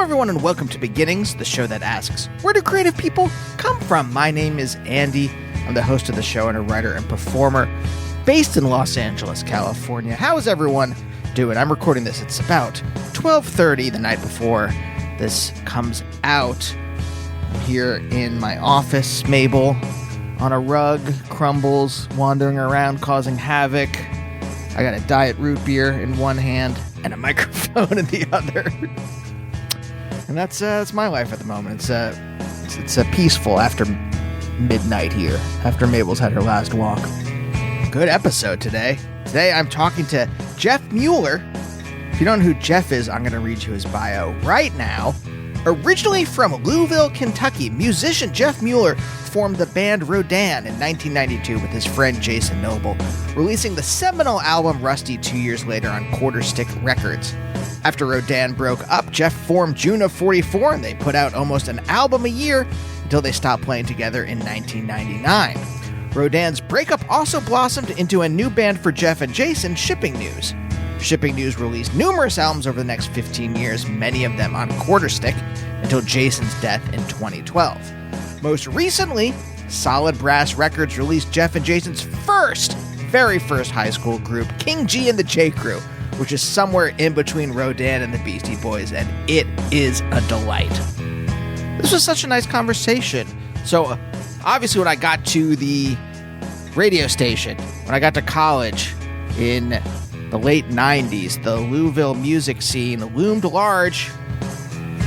everyone, and welcome to Beginnings, the show that asks, where do creative people come from? My name is Andy. I'm the host of the show and a writer and performer based in Los Angeles, California. How is everyone doing? I'm recording this. It's about 12:30 the night before this comes out. I'm here in my office, Mabel, on a rug, crumbles, wandering around, causing havoc. I got a diet root beer in one hand and a microphone in the other. And that's my life at the moment. It's peaceful after midnight here, after Mabel's had her last walk. Good episode today. Today I'm talking to Jeff Mueller. If you don't know who Jeff is, I'm going to read you his bio right now. Originally from Louisville, Kentucky, musician Jeff Mueller formed the band Rodan in 1992 with his friend Jason Noble, releasing the seminal album Rusty 2 years later on Quarter Stick Records. After Rodan broke up, Jeff formed June of 44, and they put out almost an album a year until they stopped playing together in 1999. Rodan's breakup also blossomed into a new band for Jeff and Jason, Shipping News. Shipping News released numerous albums over the next 15 years, many of them on Quarter Stick, until Jason's death in 2012. Most recently, Solid Brass Records released Jeff and Jason's very first high school group, King G and the J Crew, which is somewhere in between Rodan and the Beastie Boys, and it is a delight. This was such a nice conversation. So, obviously, when I got to the radio station, when I got to college in the late 90s, the Louisville music scene loomed large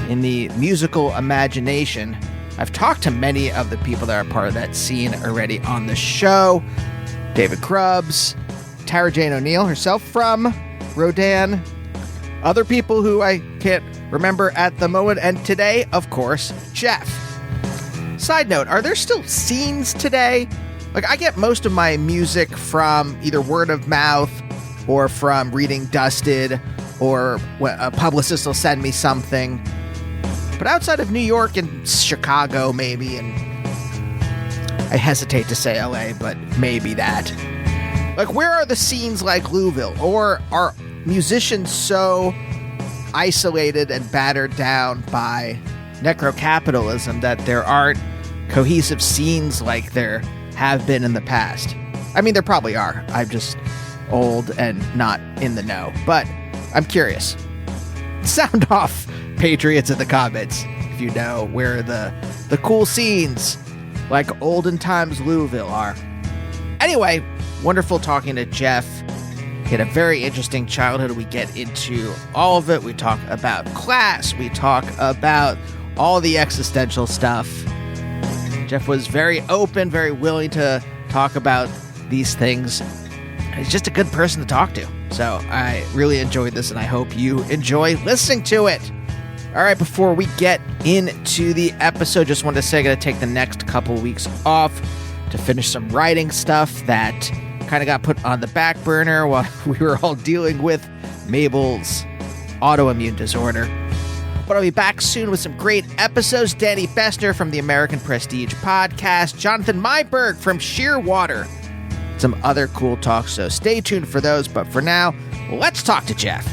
in the musical imagination. I've talked to many of the people that are part of that scene already on the show. David Krubbs, Tara Jane O'Neill herself from Rodan, other people who I can't remember at the moment, and today, of course, Jeff. Side note, are there still scenes today? Like, I get most of my music from either word of mouth or from reading Dusted, or a publicist will send me something. But outside of New York and Chicago, maybe, and I hesitate to say LA, but maybe that. Like, where are the scenes like Louisville? Or are musicians so isolated and battered down by necrocapitalism that there aren't cohesive scenes like there have been in the past? I mean, there probably are. I'm just old and not in the know. But I'm curious. Sound off, Patriots, in the comments if you know where the cool scenes like olden times Louisville are. Anyway, wonderful talking to Jeff. He had a very interesting childhood. We get into all of it. We talk about class. We talk about all the existential stuff. Jeff was very open, very willing to talk about these things. He's just a good person to talk to. So I really enjoyed this, and I hope you enjoy listening to it. All right, before we get into the episode, just wanted to say I'm going to take the next couple weeks off to finish some writing stuff that kind of got put on the back burner while we were all dealing with Mabel's autoimmune disorder. But I'll be back soon with some great episodes. Danny Bessner from the American Prestige podcast, Jonathan Myberg from Shearwater, some other cool talk, so stay tuned for those. But for now, let's talk to Jeff.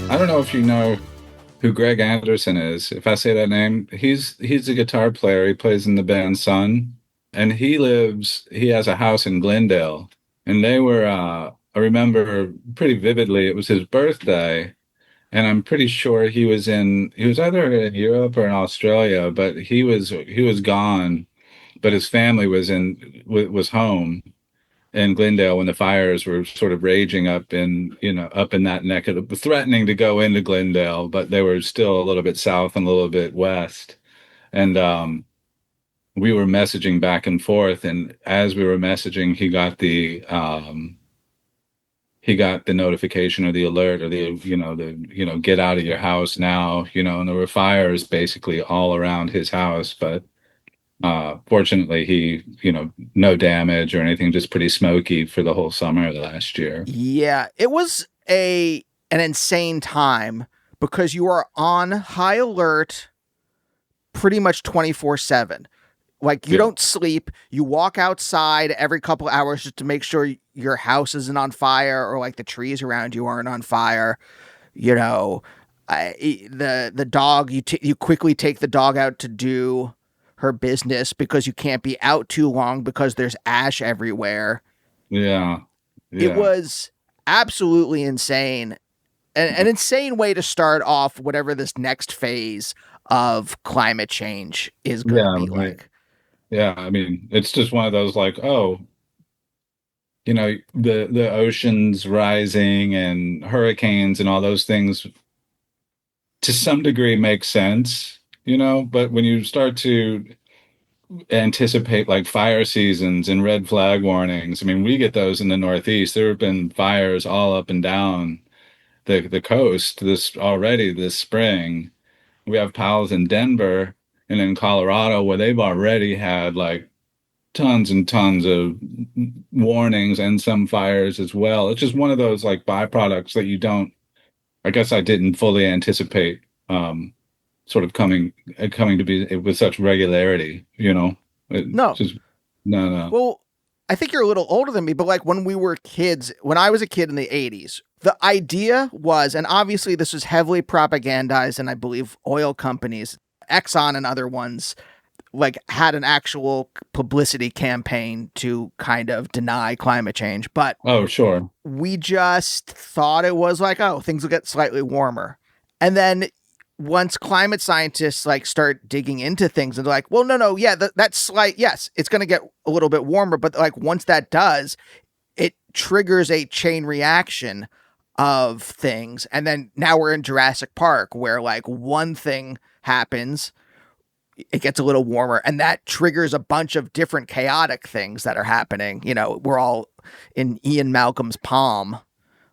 I don't know if you know who Greg Anderson is. If I say that name, he's a guitar player. He plays in the band Sun, and he has a house in Glendale. And they were, I remember pretty vividly, it was his birthday, and I'm pretty sure he was either in Europe or in Australia, but he was gone, but his family was home in Glendale when the fires were sort of raging up in that neck of threatening to go into Glendale, but they were still a little bit south and a little bit west. And we were messaging back and forth. And as we were messaging, he got the notification or the alert or the get out of your house now, and there were fires basically all around his house. But fortunately, he, no damage or anything, just pretty smoky for the whole summer of last year. Yeah, it was an insane time because you are on high alert pretty much 24/7. Like you Yeah. don't sleep. You walk outside every couple hours just to make sure your house isn't on fire or like the trees around you aren't on fire. You know, the dog you quickly take the dog out to do her business because you can't be out too long because there's ash everywhere. Yeah. It Yeah. was absolutely insane. An insane way to start off whatever this next phase of climate change is going to Yeah. be Right. like. Yeah. I mean, it's just one of those like, oh, the oceans rising and hurricanes and all those things to some degree make sense, but when you start to anticipate like fire seasons and red flag warnings, I mean, we get those in the Northeast. There have been fires all up and down the coast this spring. We have pals in Denver and in Colorado where they've already had like tons and tons of warnings and some fires as well. It's just one of those like byproducts that I guess I didn't fully anticipate, sort of coming to be with such regularity, It No. just, no, no. Well, I think you're a little older than me, but like when we were kids, when I was a kid in the 80s, the idea was, and obviously this was heavily propagandized, and I believe oil companies, Exxon and other ones, like had an actual publicity campaign to kind of deny climate change. But Oh, sure. we just thought it was like, oh, things will get slightly warmer. And then once climate scientists like start digging into things and they're like, well, no, yeah, that's slight. Yes, it's going to get a little bit warmer. But like once that does, it triggers a chain reaction of things. And then now we're in Jurassic Park where like one thing happens, it gets a little warmer, and that triggers a bunch of different chaotic things that are happening. We're all in Ian Malcolm's palm,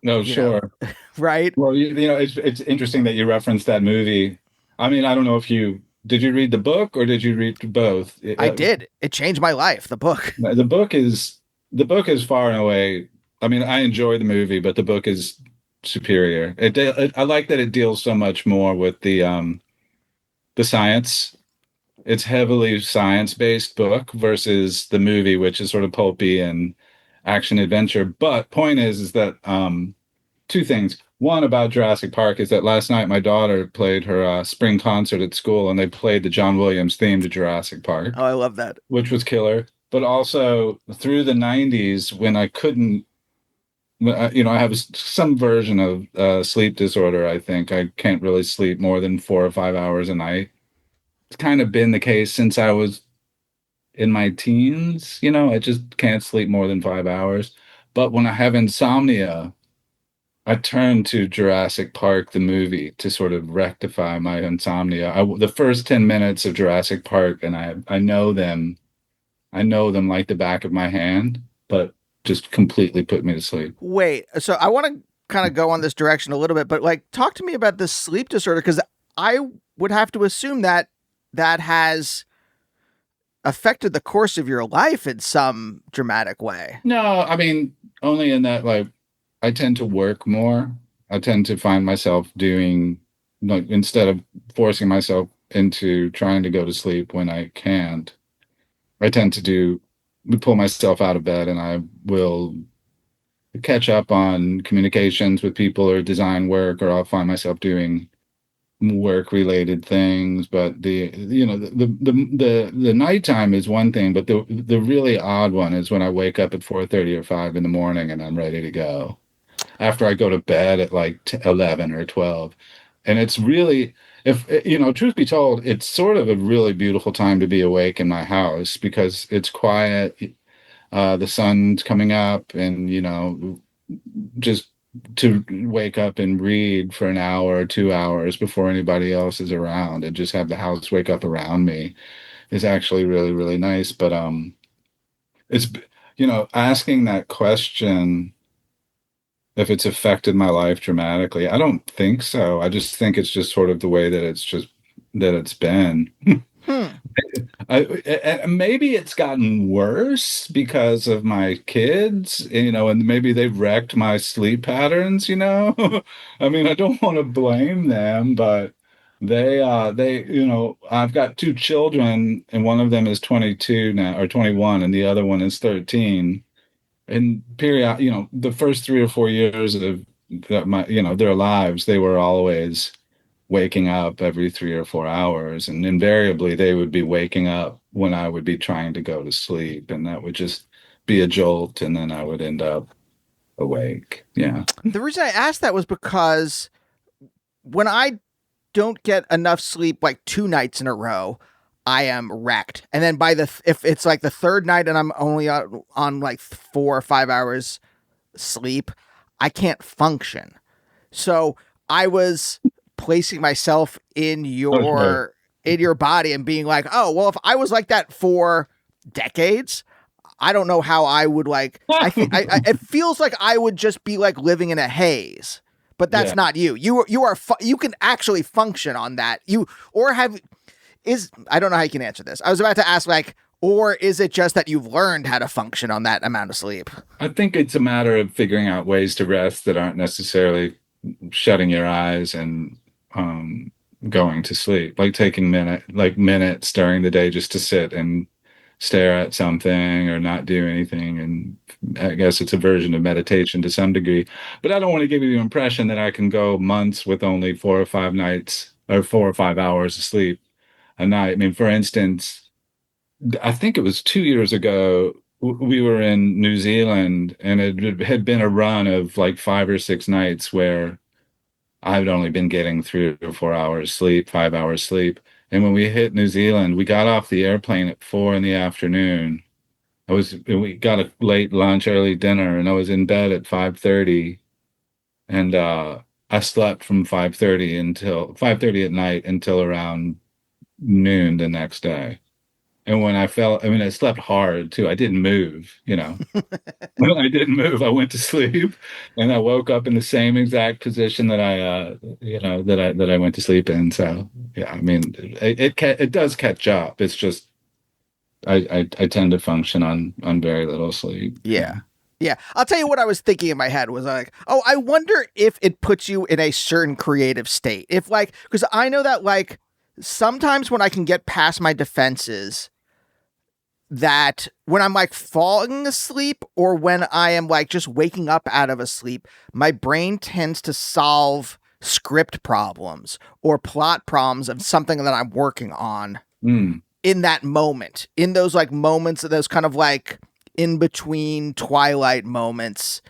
No, you know, sure. right? Well, it's interesting that you referenced that movie. I mean, I don't know if did you read the book or did you read both? I did. It changed my life, the book. The book is far and away. I mean, I enjoy the movie, but the book is superior. I like that it deals so much more with the science. It's heavily science-based book versus the movie, which is sort of pulpy and action adventure. But point is that two things. One about Jurassic Park is that last night my daughter played her spring concert at school, and they played the John Williams theme to Jurassic Park, Oh, I love that. which was killer. But also through the 90s, when I couldn't, I have some version of sleep disorder. I think I can't really sleep more than 4 or 5 hours a night. It's kind of been the case since I was in my teens. I just can't sleep more than 5 hours. But when I have insomnia, I turn to Jurassic Park, the movie, to sort of rectify my insomnia. The first 10 minutes of Jurassic Park, and I know them. I know them like the back of my hand, but just completely put me to sleep. Wait, so I want to kind of go on this direction a little bit, but like talk to me about this sleep disorder because I would have to assume that that has affected the course of your life in some dramatic way. No, I mean, only in that, like, I tend to work more. I tend to find myself doing, like, instead of forcing myself into trying to go to sleep when I can't, I tend to pull myself out of bed and I will catch up on communications with people or design work, or I'll find myself doing work related things. But the nighttime is one thing, but the really odd one is when I wake up at 4:30 or 5 in the morning and I'm ready to go after I go to bed at like 11 or 12. And it's really, if truth be told, it's sort of a really beautiful time to be awake in my house because it's quiet. The sun's coming up, and just to wake up and read for an hour or 2 hours before anybody else is around and just have the house wake up around me is actually really, really nice. But it's asking that question, if it's affected my life dramatically, I don't think so. I just think it's just sort of the way that it's been. Hmm. Maybe it's gotten worse because of my kids, and maybe they've wrecked my sleep patterns. I mean, I don't want to blame them, but I've got two children, and one of them is 22 now, or 21, and the other one is 13. And the first 3 or 4 years of their lives, they were always waking up every 3 or 4 hours, and invariably they would be waking up when I would be trying to go to sleep, and that would just be a jolt, and then I would end up awake. Yeah. The reason I asked that was because when I don't get enough sleep like 2 nights in a row, I am wrecked. And then if it's like the third night and I'm only on like 4 or 5 hours sleep, I can't function. So I was placing myself in Okay. your body and being like, oh, well, if I was like that for decades, I don't know how I would like. It feels like I would just be like living in a haze. But that's Yeah. not you. You can actually function on that. I don't know how you can answer this. I was about to ask like, or is it just that you've learned how to function on that amount of sleep? I think it's a matter of figuring out ways to rest that aren't necessarily shutting your eyes and um, going to sleep, like taking minutes during the day just to sit and stare at something or not do anything. And I guess it's a version of meditation to some degree. But I don't want to give you the impression that I can go months with only 4 or 5 nights or 4 or 5 hours of sleep a night. I mean, for instance, I think it was 2 years ago, we were in New Zealand, and it had been a run of like 5 or 6 nights where I'd only been getting 3 or 4 hours sleep, 5 hours sleep. And when we hit New Zealand, we got off the airplane at 4 in the afternoon. We got a late lunch, early dinner, and I was in bed at 5:30. And I slept from 5:30 at night until around noon the next day. And when I mean, I slept hard too. I didn't move. When I didn't move, I went to sleep, and I woke up in the same exact position that I went to sleep in. So yeah, I mean, it does catch up. It's just I tend to function on very little sleep. Yeah. Yeah. Yeah. I'll tell you what I was thinking in my head was like, oh, I wonder if it puts you in a certain creative state. If like, because I know that like sometimes when I can get past my defenses, that when I'm like falling asleep or when I am like just waking up out of a sleep, my brain tends to solve script problems or plot problems of something that I'm working on Mm. in that moment, in those like moments, those kind of like in between twilight moments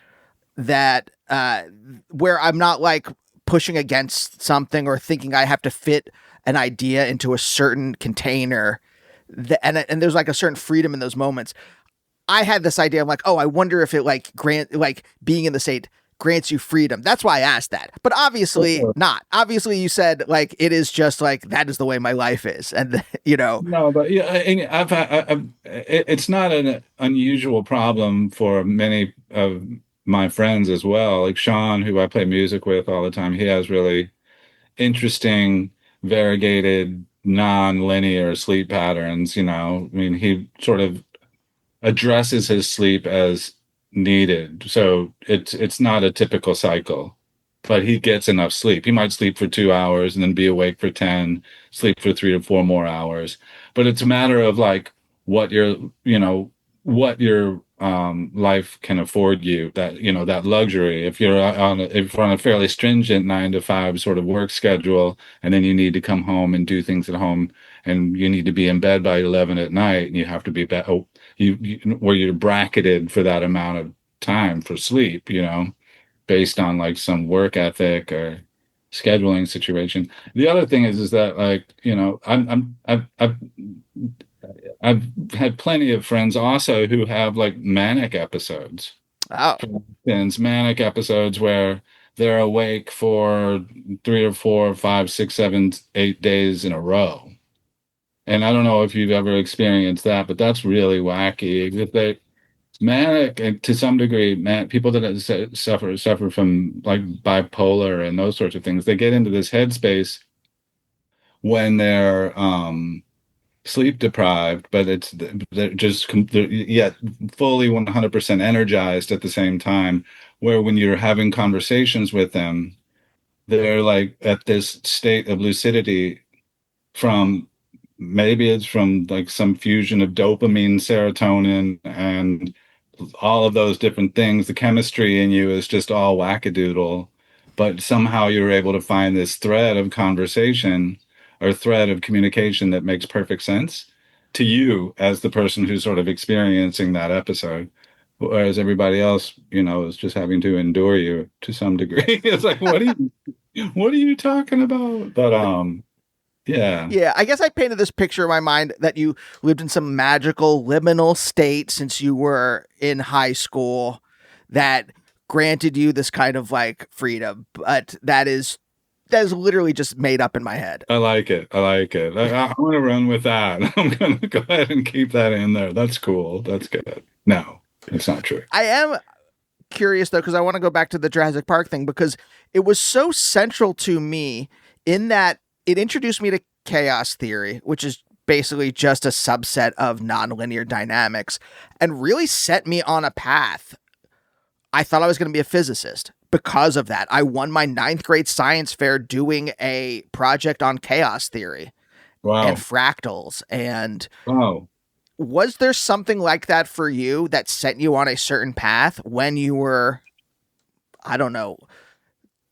that where I'm not like pushing against something or thinking I have to fit an idea into a certain container. And there's like a certain freedom in those moments. I had this idea. I'm like, oh, I wonder if it like being in the state grants you freedom. That's why I asked that. But obviously not. Obviously you said like it is just like that is the way my life is, and No, but yeah, and it's not an unusual problem for many of my friends as well. Like Sean, who I play music with all the time, he has really interesting, variegated, non-linear sleep patterns. I mean, he sort of addresses his sleep as needed. So it's not a typical cycle, but he gets enough sleep. He might sleep for 2 hours and then be awake for 10, sleep for 3 or 4 more hours. But it's a matter of like what your, what your life can afford you, that luxury. If you're on a fairly stringent 9 to 5 sort of work schedule, and then you need to come home and do things at home, and you need to be in bed by 11 at night, and you have to be where you're bracketed for that amount of time for sleep, based on like some work ethic or scheduling situation. The other thing is that like, I've had plenty of friends also who have like manic episodes. oh, For instance, manic episodes where they're awake for 3 or 4 or 5, 6, 7, 8 days in a row. And I don't know if you've ever experienced that, but that's really wacky. If they manic, and to some degree, man, people that suffer from like bipolar and those sorts of things, they get into this headspace when they're sleep deprived, but they're just yet fully 100% energized at the same time. Where when you're having conversations with them, they're like at this state of lucidity from maybe it's from like some fusion of dopamine, serotonin, and all of those different things. The chemistry in you is just all wackadoodle, but somehow you're able to find this thread of conversation or thread of communication that makes perfect sense to you as the person who's sort of experiencing that episode. Whereas everybody else, is just having to endure you to some degree. It's like, what are you talking about? But yeah. Yeah, I guess I painted this picture in my mind that you lived in some magical liminal state since you were in high school that granted you this kind of like freedom, but that is literally just made up in my head. I like it. I like it. I want to run with that. I'm going to go ahead and keep that in there. That's cool. That's good. No, it's not true. I am curious though because I want to go back to the Jurassic Park thing because it was so central to me in that it introduced me to chaos theory, which is basically just a subset of nonlinear dynamics, and really set me on a path. I thought I was going to be a physicist because of that. I won my ninth grade science fair doing a project on chaos theory and Wow. fractals. And Wow. was there something like that for you that sent you on a certain path when you were, I don't know,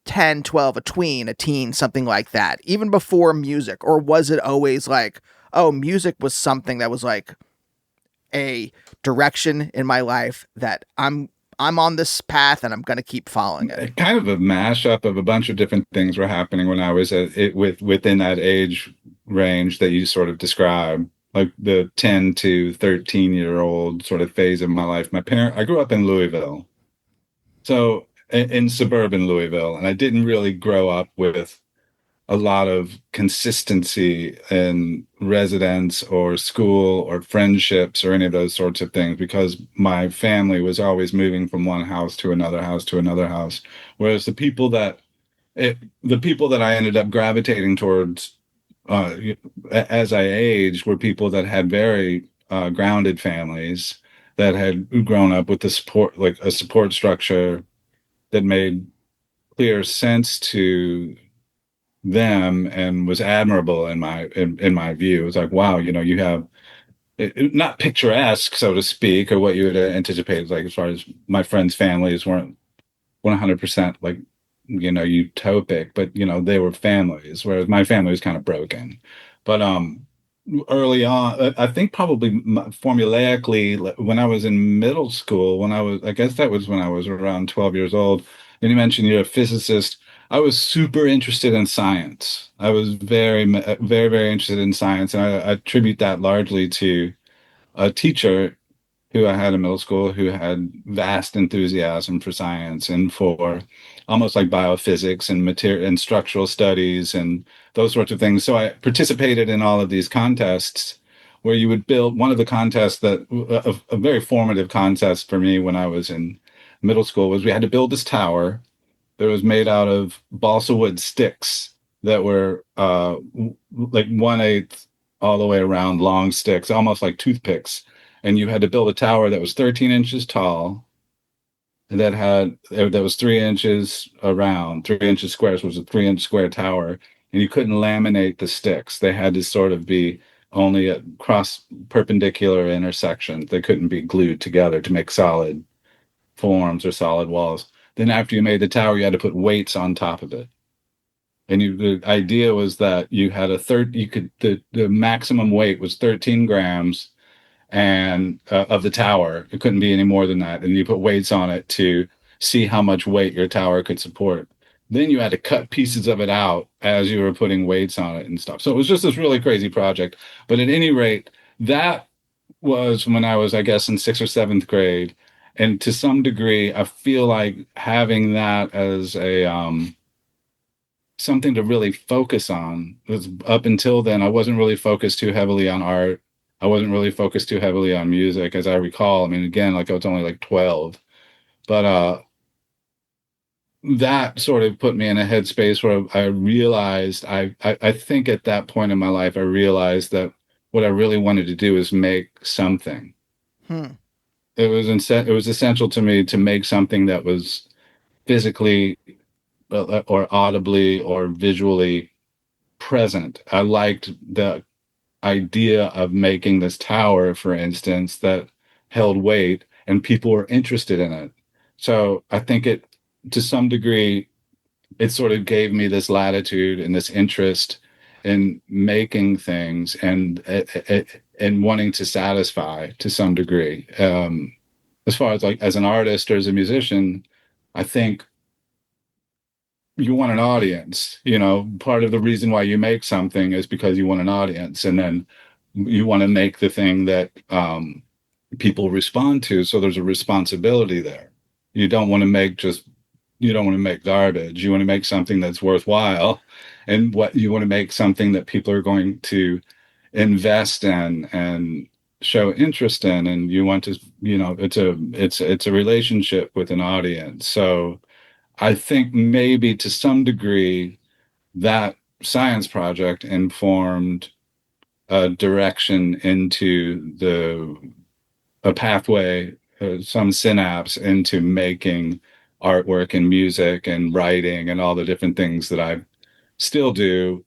10, 12, a tween, a teen, something like that, even before music? Or was it always like, oh, music was something that was like a direction in my life that I'm on this path and I'm going to keep following it? Kind of a mashup of a bunch of different things were happening when I was within that age range that you sort of described, like the 10 to 13-year-old sort of phase of my life. I grew up in Louisville. So in suburban Louisville, and I didn't really grow up with a lot of consistency in residence or school or friendships or any of those sorts of things because my family was always moving from one house to another house to another house. Whereas the people that I ended up gravitating towards uh, as I aged were people that had very grounded families that had grown up with the support, like a support structure that made clear sense to them and was admirable in my view. It's like, wow, you have not picturesque, so to speak, or what you would anticipate. Like as far as my friends' families weren't 100% like utopic, but they were families, whereas my family was kind of broken. But early on, I think probably formulaically when I was in middle school, I guess that was when I was around 12 years old. And you mentioned you're a physicist. I was super interested in science. I was very, very interested in science, and I attribute that largely to a teacher who I had in middle school who had vast enthusiasm for science and for almost like biophysics and material and structural studies and those sorts of things. So I participated in all of these contests where you would build one of the contests a very formative contest for me when I was in middle school was we had to build this tower that was made out of balsa wood sticks that were like 1/8 all the way around long sticks, almost like toothpicks. And you had to build a tower that was 13 inches tall, that was 3 inches around, 3 inches square. So it was a 3 inch square tower, and you couldn't laminate the sticks. They had to sort of be only at cross perpendicular intersections. They couldn't be glued together to make solid forms or solid walls. Then after you made the tower, you had to put weights on top of it. And the idea was that you had the maximum weight was 13 grams and of the tower. It couldn't be any more than that. And you put weights on it to see how much weight your tower could support. Then you had to cut pieces of it out as you were putting weights on it and stuff. So it was just this really crazy project. But at any rate, that was when I was, I guess, in sixth or seventh grade. And to some degree, I feel like having that as a something to really focus on. Was up until then, I wasn't really focused too heavily on art. I wasn't really focused too heavily on music, as I recall. I mean, again, like I was only like 12, but that sort of put me in a headspace where I realized I think at that point in my life I realized that what I really wanted to do is make something. Hmm. It was essential to me to make something that was physically or audibly or visually present. I liked the idea of making this tower, for instance, that held weight and people were interested in it. So I think it, to some degree, it sort of gave me this latitude and this interest in making things and wanting to satisfy to some degree. As far as like as an artist or as a musician, I think you want an audience. You know, part of the reason why you make something is because you want an audience, and then you want to make the thing that people respond to. So there's a responsibility there. You don't want to make just you don't want to make garbage. You want to make something that's worthwhile, and what you want to make something that people are going to invest in and show interest in, and you want to it's a relationship with an audience. So I think maybe to some degree that science project informed a direction into the a pathway, some synapse into making artwork and music and writing and all the different things that I still do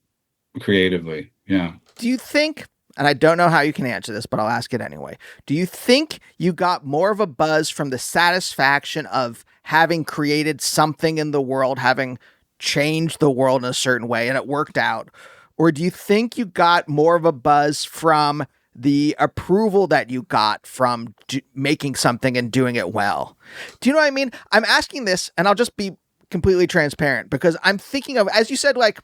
creatively. Yeah. Do you think, and I don't know how you can answer this, but I'll ask it anyway. Do you think you got more of a buzz from the satisfaction of having created something in the world, having changed the world in a certain way and it worked out? Or do you think you got more of a buzz from the approval that you got from making something and doing it well? Do you know what I mean? I'm asking this, and I'll just be completely transparent because I'm thinking of, as you said, like,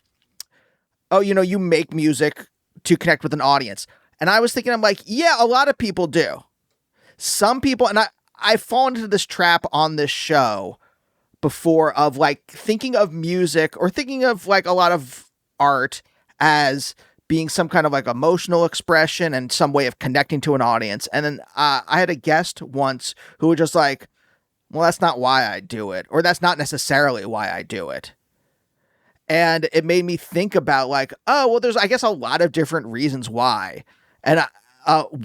oh, you make music to connect with an audience. And I was thinking, I'm like, yeah, a lot of people do. Some people, and I've fallen into this trap on this show before of like thinking of music or thinking of like a lot of art as being some kind of like emotional expression and some way of connecting to an audience. And then I had a guest once who was just like, well, that's not why I do it, or that's not necessarily why I do it. And it made me think about like, oh, well, there's, I guess, a lot of different reasons why. And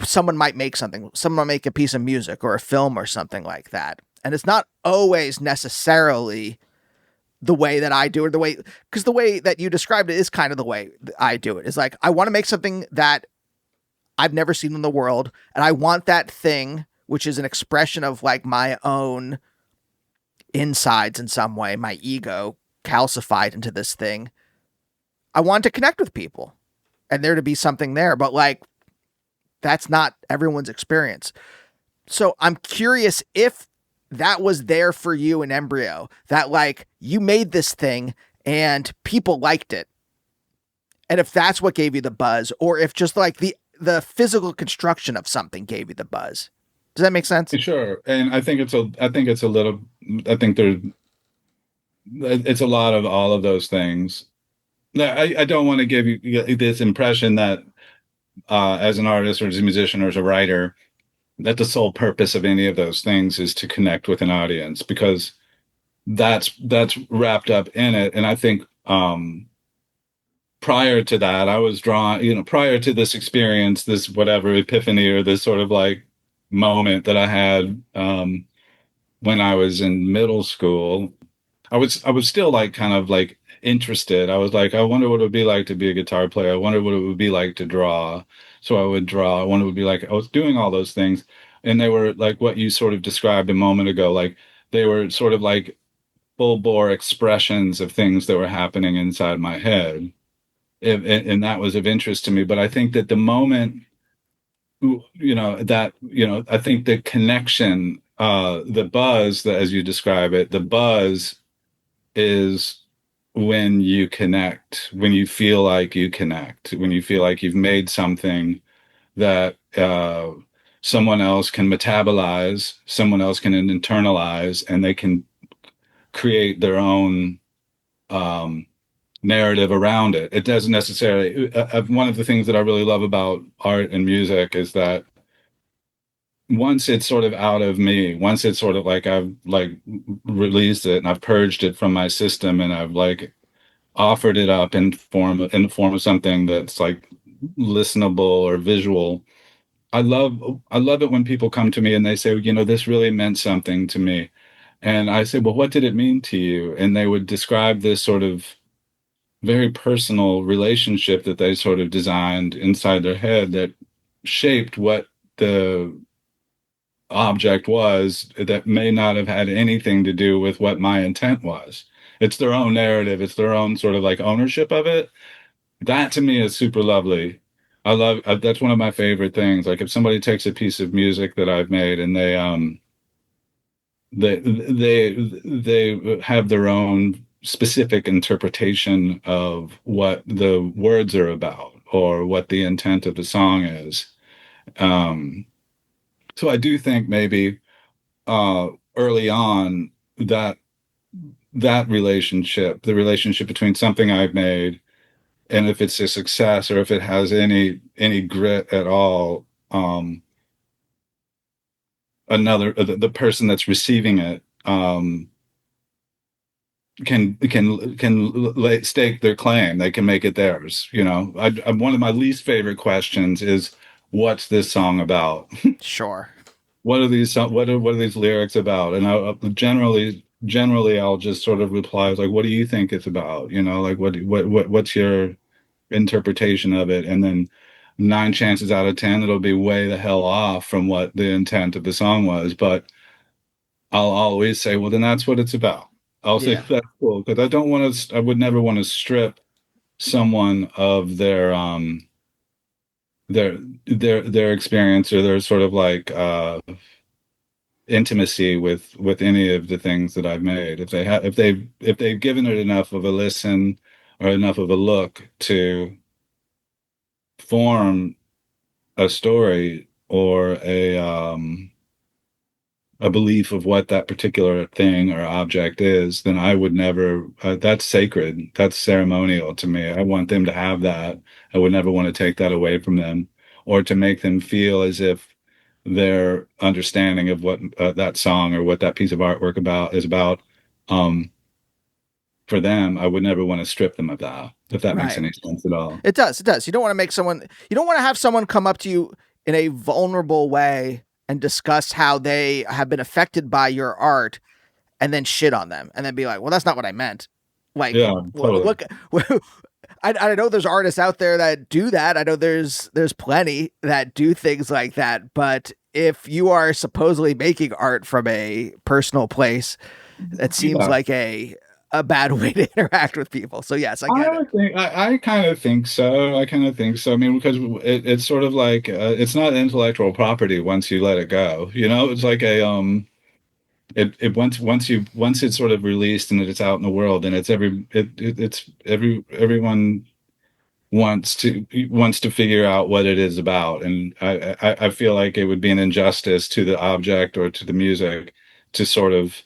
someone might make something, someone might make a piece of music or a film or something like that. And it's not always necessarily the way that I do it, because the way that you described it is kind of the way I do it. It's like, I want to make something that I've never seen in the world. And I want that thing, which is an expression of like my own insides in some way, my ego calcified into this thing. I want to connect with people and there to be something there, but like, that's not everyone's experience. So I'm curious if that was there for you in embryo, that like you made this thing and people liked it. And if that's what gave you the buzz, or if just like the physical construction of something gave you the buzz. Does that make sense? Sure. And I think it's a little, I think there, it's a lot of all of those things. I don't want to give you this impression that as an artist or as a musician or as a writer, that the sole purpose of any of those things is to connect with an audience, because that's wrapped up in it. And I think prior to that, I was drawn, prior to this experience, this whatever epiphany or this sort of like moment that I had when I was in middle school, I was still like kind of like interested. I was like, I wonder what it would be like to be a guitar player. I wonder what it would be like to draw. So I would draw. I wonder what it would be like. I was doing all those things. And they were like what you sort of described a moment ago. Like they were sort of like full bore expressions of things that were happening inside my head. And that was of interest to me. But I think that the moment, I think the connection, the buzz, that as you describe it, the buzz is when you connect, when you feel like you connect, when you feel like you've made something that someone else can metabolize, someone else can internalize, and they can create their own narrative around it. It doesn't necessarily. One of the things that I really love about art and music is that once it's sort of out of me, once it's sort of like I've like released it and I've purged it from my system and I've like offered it up in the form of something that's like listenable or visual. I love it when people come to me and they say, this really meant something to me. And I say, well, what did it mean to you? And they would describe this sort of very personal relationship that they sort of designed inside their head that shaped what the object was that may not have had anything to do with what my intent was. It's their own narrative, it's their own sort of like ownership of it. That to me is super lovely. I love that's one of my favorite things. Like if somebody takes a piece of music that I've made and they have their own specific interpretation of what the words are about or what the intent of the song is. Um, so I do think maybe early on that that relationship, the relationship between something I've made and if it's a success or if it has any grit at all, the person that's receiving it can stake their claim. They can make it theirs. One of my least favorite questions is, "What's this song about?" Sure. What are these lyrics about? And generally I'll just sort of reply like, "What do you think it's about?" Like what's your interpretation of it? And then 9 chances out of 10 it'll be way the hell off from what the intent of the song was, but I'll always say, well, then that's what it's about. I'll say Yeah. that's cool because I would never want to strip someone of their experience or their sort of like intimacy with any of the things that I've made. If they've given it enough of a listen or enough of a look to form a story or a belief of what that particular thing or object is, then I would never, that's sacred. That's ceremonial to me. I want them to have that. I would never want to take that away from them or to make them feel as if their understanding of what that song or what that piece of artwork is about, um, for them, I would never want to strip them of that, if that makes Right. any sense at all. It does. It does. You don't want to make someone, you don't want to have someone come up to you in a vulnerable way and discuss how they have been affected by your art and then shit on them and then be like, well, that's not what I meant. Like, Yeah, totally. look, I know there's artists out there that do that. I know there's plenty that do things like that. But if you are supposedly making art from a personal place, it seems Yeah. like a bad way to interact with people. So yes, I get it. I kind of think so. I kind of think so. I mean, because it's sort of like it's not intellectual property once you let it go. It's like once it's sort of released and it's out in the world and everyone wants to figure out what it is about, and I feel like it would be an injustice to the object or to the music to sort of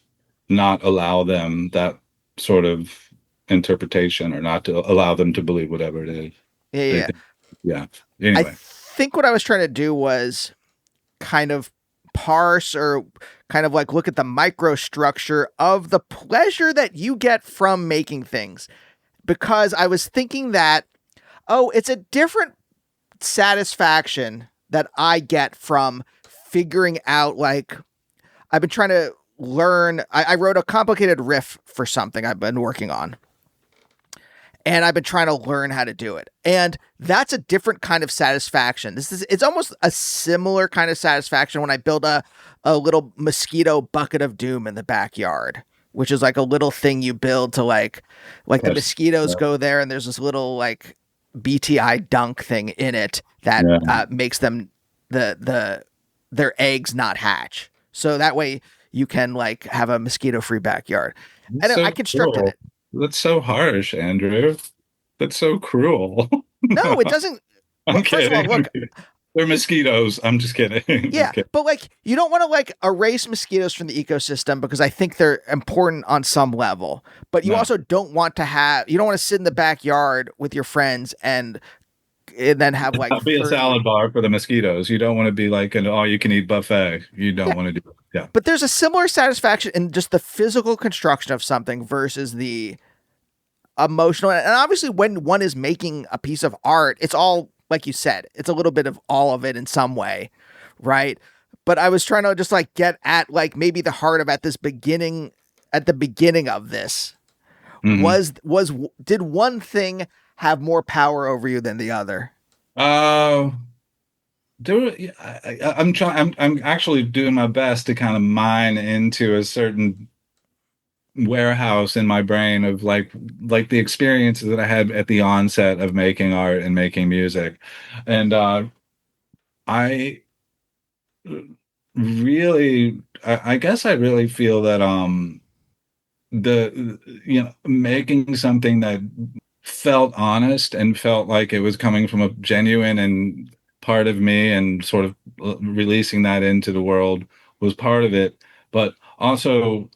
not allow them that sort of interpretation or not to allow them to believe whatever it is Yeah, they yeah. think. Yeah. I Anyway, think what I was trying to do was kind of parse or kind of like look at the microstructure of the pleasure that you get from making things. Because I was thinking that, oh, it's a different satisfaction that I get from figuring out, like, I've been trying to learn. I wrote a complicated riff for something I've been working on. And I've been trying to learn how to do it. And that's a different kind of satisfaction. It's almost a similar kind of satisfaction when I build a little mosquito bucket of doom in the backyard, which is like a little thing you build to like the that's, mosquitoes yeah, go there and there's this little like BTI dunk thing in it that yeah. makes them their eggs not hatch. So that way you can like have a mosquito free backyard. That's And I so constructed cruel. it. That's so harsh, Andrew. That's so cruel. No, it doesn't. I'm Well, first of all, kidding. look, They're mosquitoes. I'm just kidding. yeah, Just kidding. but like you don't want to like erase mosquitoes from the ecosystem because I think they're important on some level. But you No. also don't want to have you don't want to sit in the backyard with your friends and then have like I'll be a 30. salad bar for the mosquitoes. You don't want to be like an all-you-can-eat buffet. You Yeah, don't want to do it. Yeah. but there's a similar satisfaction in just the physical construction of something versus the emotional. And obviously when one is making a piece of art, it's all like you said, it's a little bit of all of it in some way, right? But I was trying to just like get at like maybe the heart of at the beginning of this Hmm. was did one thing have more power over you than the other? Uh, yeah, I'm trying. I'm actually doing my best to kind of mine into a certain warehouse in my brain of like the experiences that I had at the onset of making art and making music, and I really, I guess I really feel that the making something that felt honest and felt like it was coming from a genuine and part of me and sort of releasing that into the world was part of it. But also,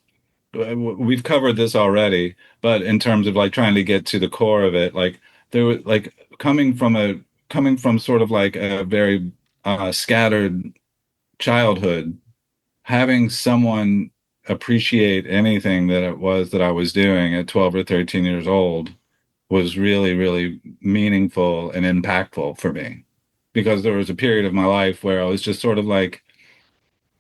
we've covered this already, but in terms of like trying to get to the core of it, like there was like coming from sort of like a very scattered childhood, having someone appreciate anything that it was that I was doing at 12 or 13 years old was really, really meaningful and impactful for me. Because there was a period of my life where I was just sort of like,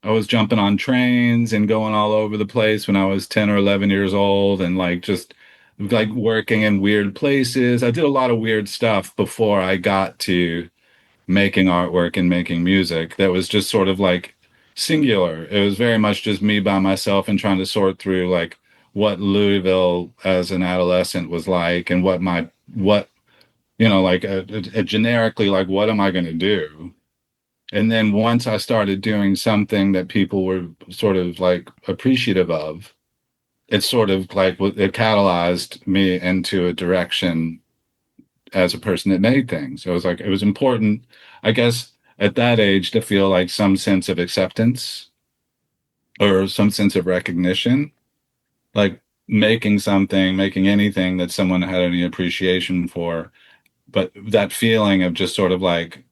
I was jumping on trains and going all over the place when I was 10 or 11 years old and like just like working in weird places. I did a lot of weird stuff before I got to making artwork and making music that was just sort of like singular. It was very much just me by myself and trying to sort through like what Louisville as an adolescent was like and what like a generically like what am I going to do? And then once I started doing something that people were sort of like appreciative of, it sort of like it catalyzed me into a direction as a person that made things. So it was like it was important, I guess, at that age to feel like some sense of acceptance or some sense of recognition, like making anything that someone had any appreciation for. But that feeling of just sort of like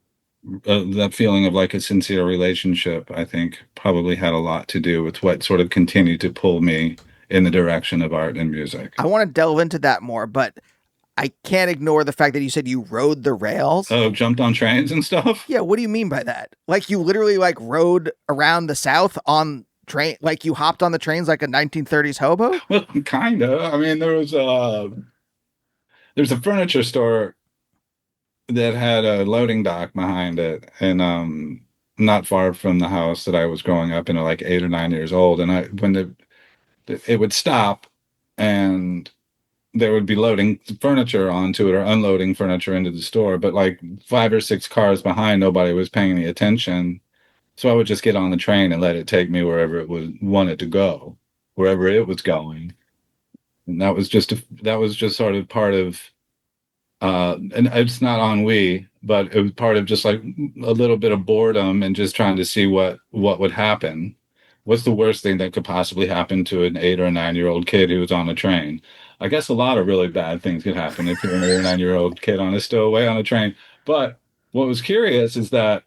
that feeling of like a sincere relationship, I think probably had a lot to do with what sort of continued to pull me in the direction of art and music. I want to delve into that more, but I can't ignore the fact that you said you rode the rails. Oh, jumped on trains and stuff? Yeah, what do you mean by that? Like you literally like rode around the South on train, like you hopped on the trains like a 1930s hobo? Well, kind of. I mean, there's a furniture store that had a loading dock behind it and not far from the house that I was growing up in at like 8 or 9 years old. And I when it would stop and they would be loading furniture onto it or unloading furniture into the store, but like 5 or 6 cars behind, nobody was paying any attention. So I would just get on the train and let it take me wherever it was wanted to go, wherever it was going. And that was just sort of part of and it's not ennui, but it was part of just like a little bit of boredom and just trying to see what would happen. What's the worst thing that could possibly happen to an 8 or 9 year old kid who was on a train? I guess a lot of really bad things could happen if you're an 8 or 9 year old kid on a stowaway on a train. But what was curious is that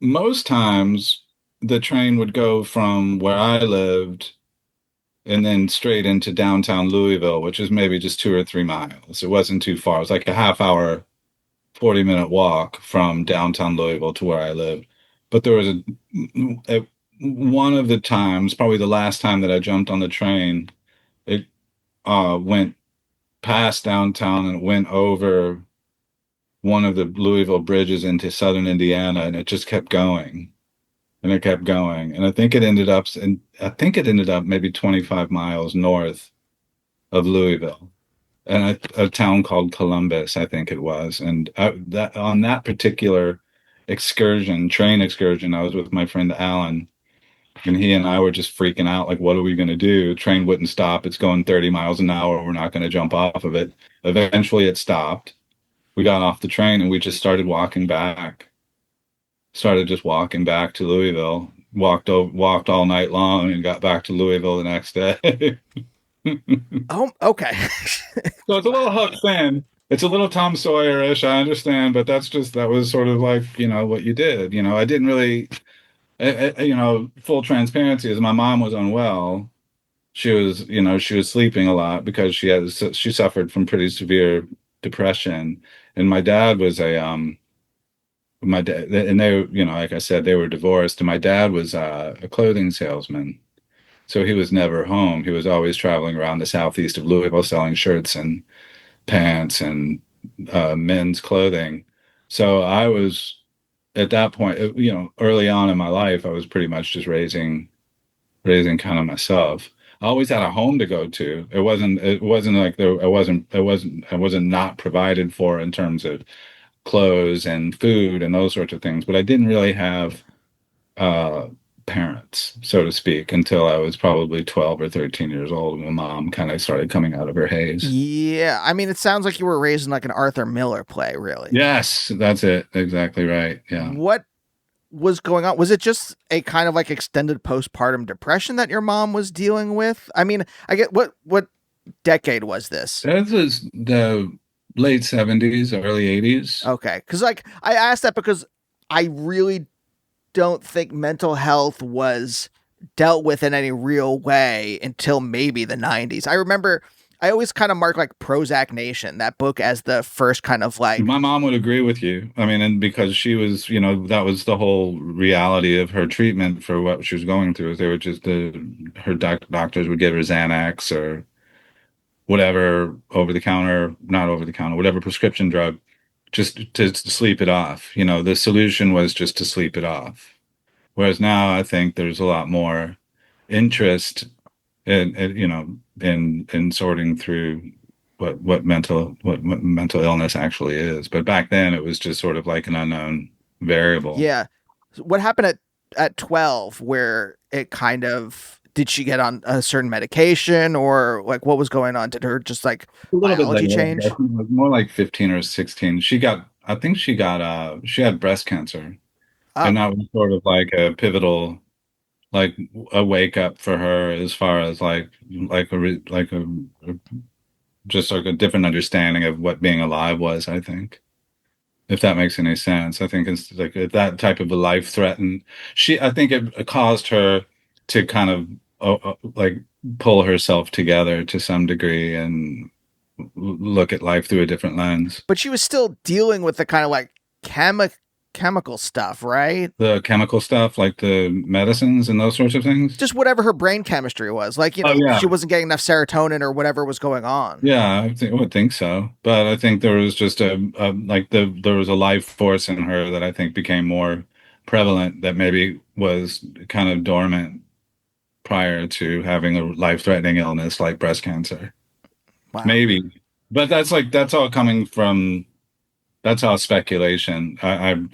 most times the train would go from where I lived and then straight into downtown Louisville, which is maybe just 2 or 3 miles. It wasn't too far. It was like a half hour, 40-minute walk from downtown Louisville to where I lived. But there was one of the times, probably the last time that I jumped on the train, it went past downtown and went over one of the Louisville bridges into southern Indiana, and it just kept going and it kept going. And I think it ended up maybe 25 miles north of Louisville and a town called Columbus, I think it was. And that on that particular train excursion, I was with my friend Alan, and he and I were just freaking out, like, what are we going to do? Train wouldn't stop. It's going 30 miles an hour. We're not going to jump off of it. Eventually, it stopped. We got off the train and we just started walking back. Started just walking back to Louisville. Walked all night long and got back to Louisville the next day. Oh, okay. So it's a little Huck Finn. It's a little Tom Sawyer-ish, I understand, but that was sort of like, what you did. I didn't really, full transparency is my mom was unwell. She was sleeping a lot because she suffered from pretty severe depression. And my dad was my dad, and they, like I said, they were divorced, and my dad was a clothing salesman. So he was never home. He was always traveling around the southeast of Louisville selling shirts and pants and men's clothing. So I was at that point, early on in my life, I was pretty much just raising kind of myself. I always had a home to go to. It wasn't like I wasn't not provided for in terms of clothes and food and those sorts of things, but I didn't really have uh, parents, so to speak, until I was probably 12 or 13 years old when mom kind of started coming out of her haze. Yeah, I mean, it sounds like you were raised in like an Arthur Miller play, really. Yes, that's it. Exactly right. Yeah. What was going on? Was it just a kind of like extended postpartum depression that your mom was dealing with? I mean, I get what decade was this? That was the late 70s, early 80s. Okay, because like I asked that because I really don't think mental health was dealt with in any real way until maybe the 90s. I remember I always kind of mark like Prozac Nation, that book, as the first kind of like, My mom would agree with you. I mean, and because she was, that was the whole reality of her treatment for what she was going through. Is they were just her doctors would give her Xanax or whatever over the counter, not over the counter, whatever prescription drug, just to sleep it off. The solution was just to sleep it off. Whereas now I think there's a lot more interest in sorting through what mental illness actually is. But back then it was just sort of like an unknown variable. yeah. What happened at 12 where it kind of, did she get on a certain medication or like what was going on? Did her just like A little bit biology later, I change? guess. It was more like 15 or 16. I think she had breast cancer. Oh, And that was sort of like a pivotal, like a wake up for her as far as just like a different understanding of what being alive was, I think. If that makes any sense. I think it's like that type of a life threaten. I think it caused her to kind of like pull herself together to some degree and look at life through a different lens. but she was still dealing with the kind of like chemical stuff, right? The chemical stuff, like the medicines and those sorts of things. Just whatever her brain chemistry was. Like, Oh yeah, she wasn't getting enough serotonin or whatever was going on. yeah, I would think so. But I think there was just there was a life force in her that I think became more prevalent that maybe was kind of dormant prior to having a life-threatening illness like breast cancer. Wow. Maybe. But that's all coming from that's all speculation. I'm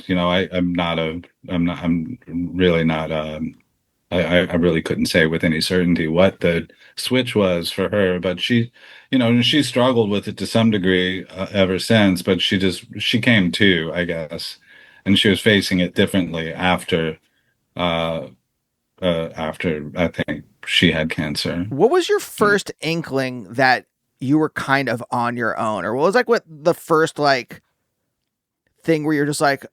really not I really couldn't say with any certainty what the switch was for her, but she struggled with it to some degree ever since, but she came to, I guess, and she was facing it differently uh, after I think she had cancer. What was your first inkling that you were kind of on your own? Or what was like what the first like thing where you're just like,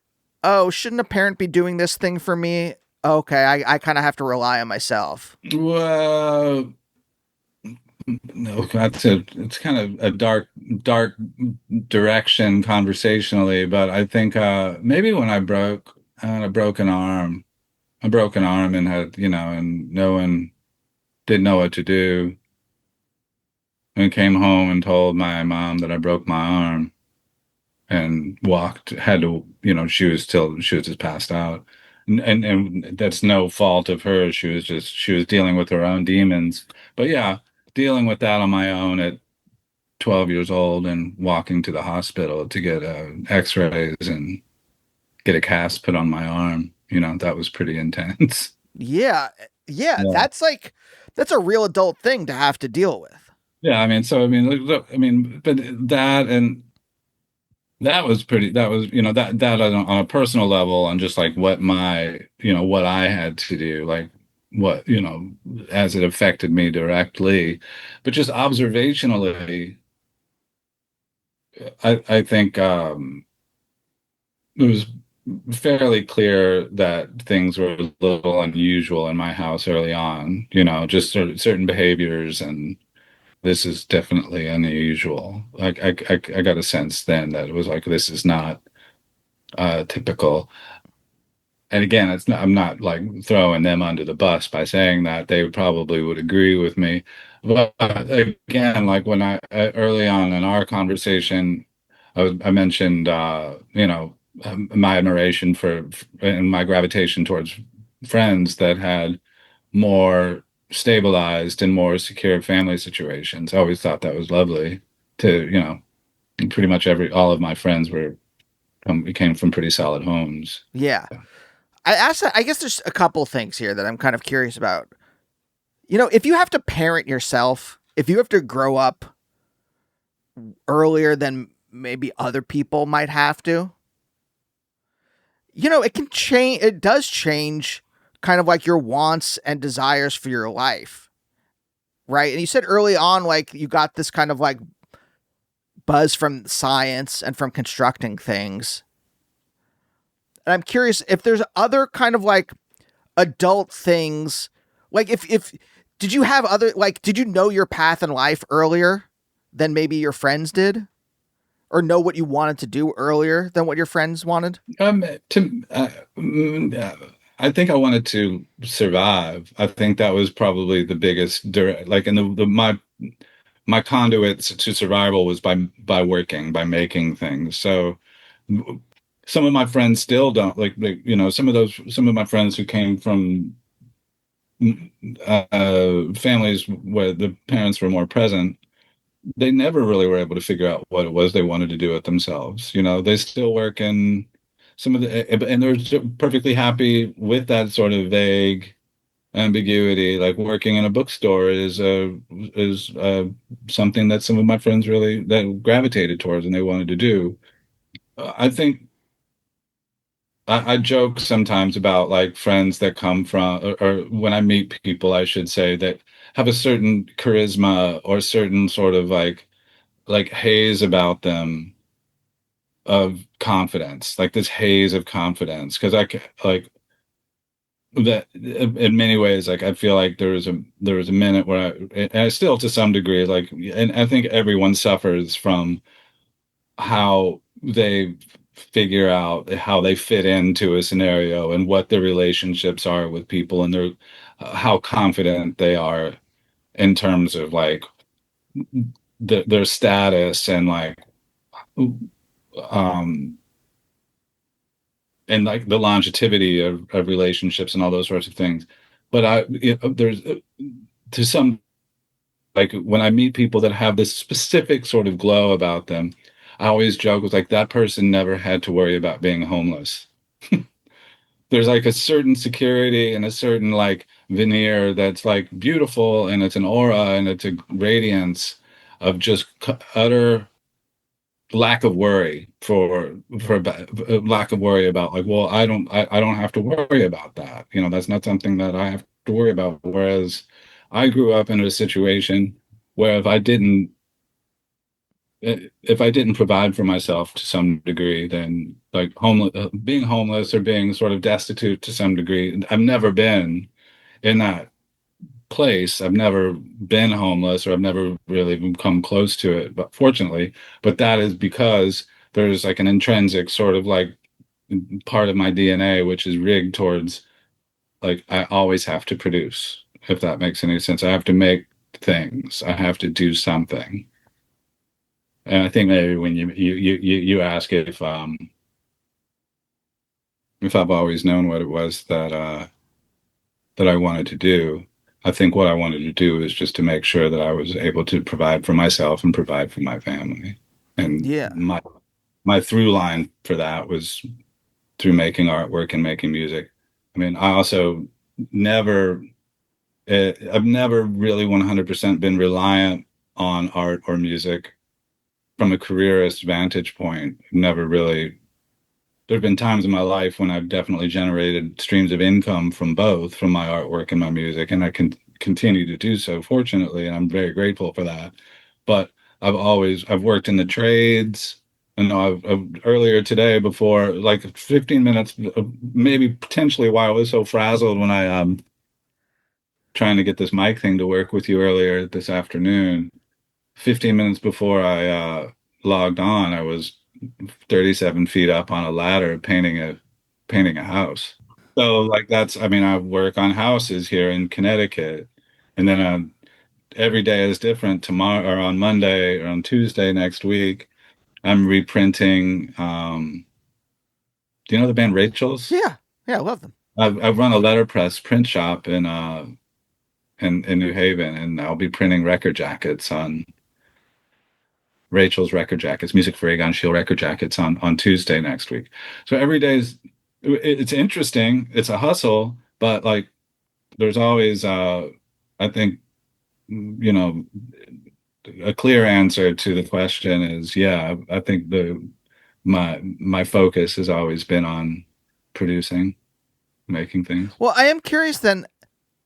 oh, shouldn't a parent be doing this thing for me? Okay, I kind of have to rely on myself. Well, no, it's kind of a dark direction conversationally, but I think maybe when I had a broken arm and had, and no one didn't know what to do, and came home and told my mom that I broke my arm and had to, she was just passed out. And that's no fault of hers. She was dealing with her own demons. But yeah, dealing with that on my own at 12 years old and walking to the hospital to get x-rays and get a cast put on my arm, that was pretty intense. Yeah. Yeah, Yeah. that's a real adult thing to have to deal with. Yeah, I mean, so I mean, look, I mean, but that was pretty, that was, that on a personal level, on just like what I had to do, like what, as it affected me directly, but just observationally, I think it was fairly clear that things were a little unusual in my house early on, just certain behaviors, and this is definitely unusual. I got a sense then that it was like, this is not typical. And again, it's not, I'm not like throwing them under the bus by saying that. They probably would agree with me. But again, like when early on in our conversation, I mentioned, my admiration for and my gravitation towards friends that had more stabilized and more secure family situations. I always thought that was lovely to, pretty much all of my friends we came from pretty solid homes. Yeah. I asked that, I guess there's a couple things here that I'm kind of curious about. If you have to parent yourself, if you have to grow up earlier than maybe other people might have to, it can change. It does change kind of like your wants and desires for your life. Right. And you said early on, like you got this kind of like buzz from science and from constructing things. And I'm curious if there's other kind of like adult things. Like if did you have other, like, did you know your path in life earlier than maybe your friends did? Or know what you wanted to do earlier than what your friends wanted? To I think I wanted to survive. I think that was probably the biggest direct, like, and my conduits to survival was by working, by making things. So some of my friends still don't some of my friends who came from families where the parents were more present, they never really were able to figure out what it was they wanted to do with themselves. They still work in and they're perfectly happy with that sort of vague ambiguity. Like working in a bookstore is something that some of my friends really that gravitated towards and they wanted to do. I think I joke sometimes about like friends that come from, or when I meet people, I should say, that have a certain charisma or certain sort of like haze about them of confidence, like this haze of confidence. Because like that in many ways, like I feel like there was a minute where and I still to some degree, like, and I think everyone suffers from how they figure out how they fit into a scenario and what their relationships are with people and how confident they are in terms of like their status and like um and like the longevity of relationships and all those sorts of things. But there's to some, like when I meet people that have this specific sort of glow about them, I always joke with like that person never had to worry about being homeless. There's like a certain security and a certain like veneer that's like beautiful and it's an aura and it's a radiance of just utter lack of worry lack of worry about like, well, I don't have to worry about that. That's not something that I have to worry about. Whereas I grew up in a situation where if I didn't provide for myself to some degree, then like being homeless or being sort of destitute to some degree, I've never been in that place. I've never been homeless or I've never really even come close to it, but fortunately, but that is because there's like an intrinsic sort of like part of my DNA, which is rigged towards like, I always have to produce, if that makes any sense. I have to make things. I have to do something. And I think maybe when you ask if I've always known what it was that I wanted to do, I think what I wanted to do is just to make sure that I was able to provide for myself and provide for my family. And Yeah. my through line for that was through making artwork and making music. I mean, I also never I've never really 100% been reliant on art or music from a careerist vantage point. Never really. There have been times in my life when I've definitely generated streams of income from both, from my artwork and my music, and I can continue to do so, fortunately, and I'm very grateful for that. But I've worked in the trades. And earlier today, before like 15 minutes, maybe potentially why I was so frazzled when I trying to get this mic thing to work with you earlier this afternoon. 15 minutes before I logged on, I was 37 feet up on a ladder painting a house. So like I mean, I work on houses here in Connecticut, and then every day is different. Tomorrow or on Monday or on Tuesday next week, I'm reprinting. Do you know the band Rachel's? Yeah. Yeah, I love them. I've run a letterpress print shop in New Haven, and I'll be printing record jackets on Rachel's record jackets, Music for Aegon Shield record jackets on Tuesday next week. So every day it's interesting. It's a hustle, but like there's always I think you know a clear answer to the question is yeah. I think the my focus has always been on producing, making things. Well, I am curious then.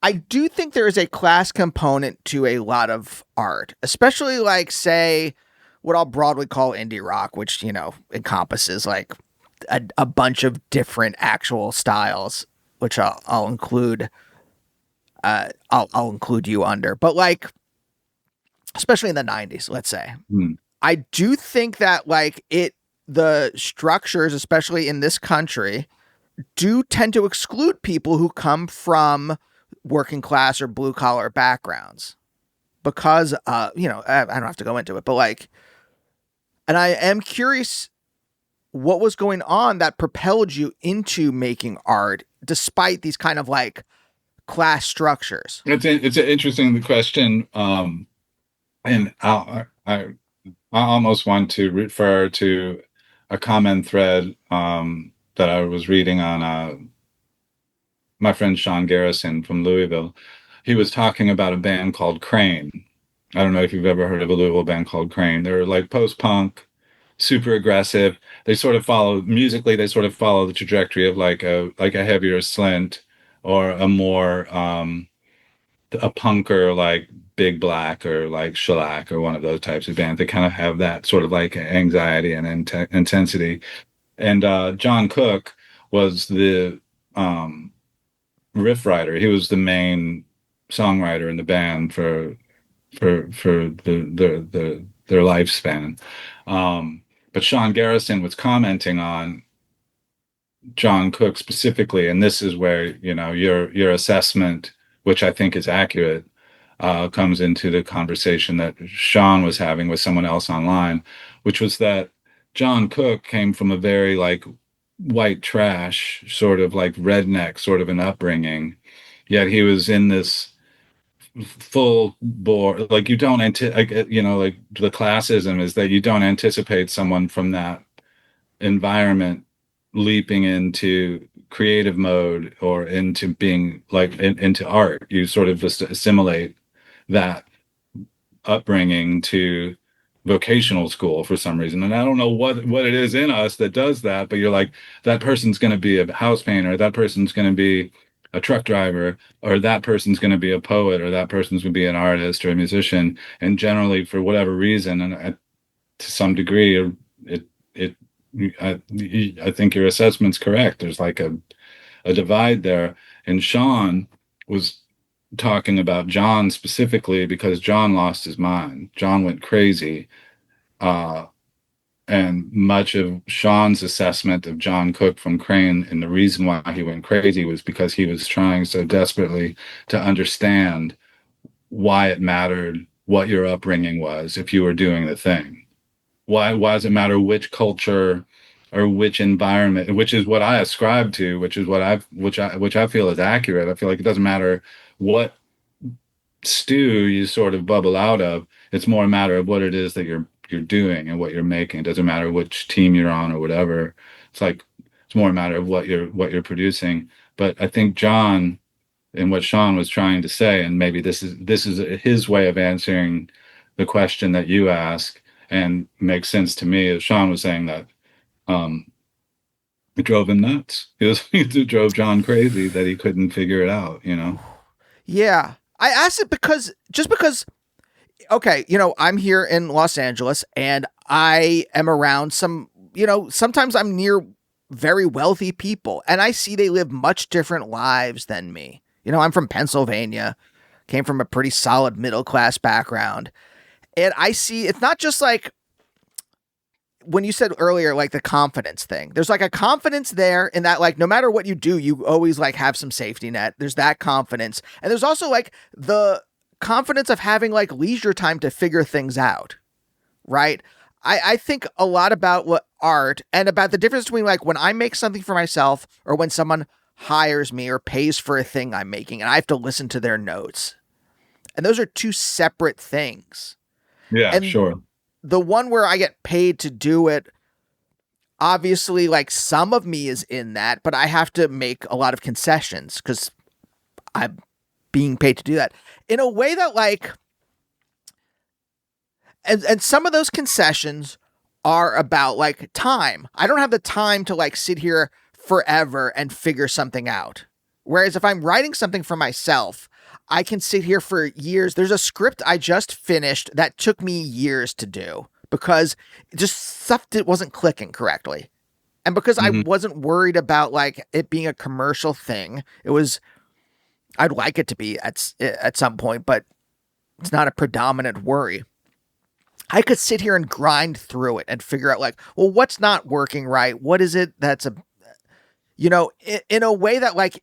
I do think there is a class component to a lot of art, especially like, say, what I'll broadly call indie rock, which, encompasses like a bunch of different actual styles, which I'll include. I'll include you under, but like, especially in the 90s, let's say, I do think that like the structures, especially in this country, do tend to exclude people who come from working class or blue collar backgrounds because, I don't have to go into it, but like, and I am curious what was going on that propelled you into making art despite these kind of like class structures. It's an interesting question. And I almost want to refer to a common thread that I was reading on my friend Sean Garrison from Louisville. He was talking about a band called Crane. I don't know if you've ever heard of a Louisville band called Crane. They're like post-punk, super aggressive. They sort of follow musically. They sort of follow the trajectory of like a heavier Slint or a more a punker like Big Black or like Shellac or one of those types of bands. They kind of have that sort of like anxiety and intensity. And John Cook was the riff writer. He was the main songwriter in the band for their lifespan. But Sean Garrison was commenting on John Cook specifically, and this is where your assessment, which I think is accurate, comes into the conversation that Sean was having with someone else online, which was that John Cook came from a very like white trash sort of like redneck sort of an upbringing, yet he was in this full bore like you don't like the classism is that you don't anticipate someone from that environment leaping into creative mode or into being like into art. You sort of just assimilate that upbringing to vocational school for some reason. And I don't know what it is in us that does that, but you're like, that person's going to be a house painter, that person's going to be a truck driver, or that person's going to be a poet, or that person's going to be an artist or a musician. And generally, for whatever reason, and to some degree, I think your assessment's correct. There's like a divide there. And Sean was talking about John specifically because John lost his mind. John went crazy. And much of Sean's assessment of John Cook from Crane and the reason why he went crazy was because he was trying so desperately to understand why it mattered what your upbringing was if you were doing the thing. Why does it matter which culture or which environment, which is what I ascribe to, which is what which I feel is accurate. I feel like it doesn't matter what stew you sort of bubble out of. It's more a matter of what it is that you're doing and what you're making. It doesn't matter which team you're on or whatever. It's more a matter of what you're producing. But I think John and what Sean was trying to say, and maybe this is his way of answering the question that you ask and makes sense to me, is Sean was saying that it drove him nuts. It drove John crazy that he couldn't figure it out, Yeah. I asked it because okay, I'm here in Los Angeles and I am around some, sometimes I'm near very wealthy people and I see they live much different lives than me. I'm from Pennsylvania, came from a pretty solid middle class background. And I see it's not just like when you said earlier, like the confidence thing, there's like a confidence there in that, like, no matter what you do, you always like have some safety net. There's that confidence. And there's also like the confidence of having like leisure time to figure things out. Right. I think a lot about what art and about the difference between like when I make something for myself or when someone hires me or pays for a thing I'm making and I have to listen to their notes. And those are two separate things. Yeah, And sure. the one where I get paid to do it, obviously, like some of me is in that, but I have to make a lot of concessions because I'm being paid to do that in a way that, like, and some of those concessions are about like time. I don't have the time to like sit here forever and figure something out. Whereas if I'm writing something for myself, I can sit here for years. There's a script I just finished that took me years to do because just stuff that wasn't clicking correctly. And because I Hmm. wasn't worried about like it being a commercial thing, it was, I'd like it to be at some point, but it's not a predominant worry. I could sit here and grind through it and figure out like, well, what's not working right? What is it that's a, in a way that like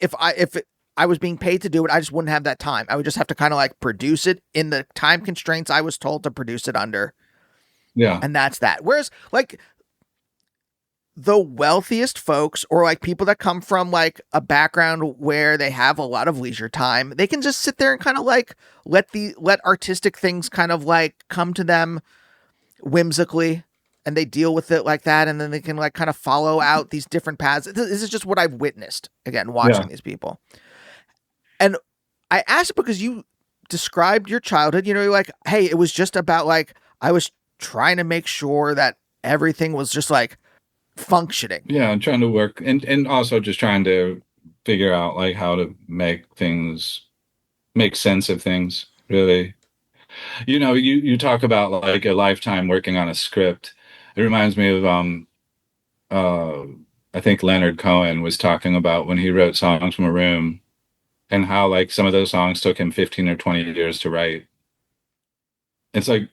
I was being paid to do it, I just wouldn't have that time. I would just have to kind of like produce it in the time constraints I was told to produce it under. Yeah. And that's that. Whereas like the wealthiest folks or like people that come from like a background where they have a lot of leisure time, they can just sit there and kind of like let artistic things kind of like come to them whimsically and they deal with it like that and then they can like kind of follow out these different paths. This is just what I've witnessed again Yeah. watching these people. And I asked because you described your childhood, you're like, hey, it was just about like I was trying to make sure that everything was just like functioning. Yeah, I'm trying to work and also just trying to figure out like how to make sense of things, really. You talk about like a lifetime working on a script. It reminds me of uh I think Leonard Cohen was talking about when he wrote Songs from a Room and how like some of those songs took him 15 or 20 years to write. It's like,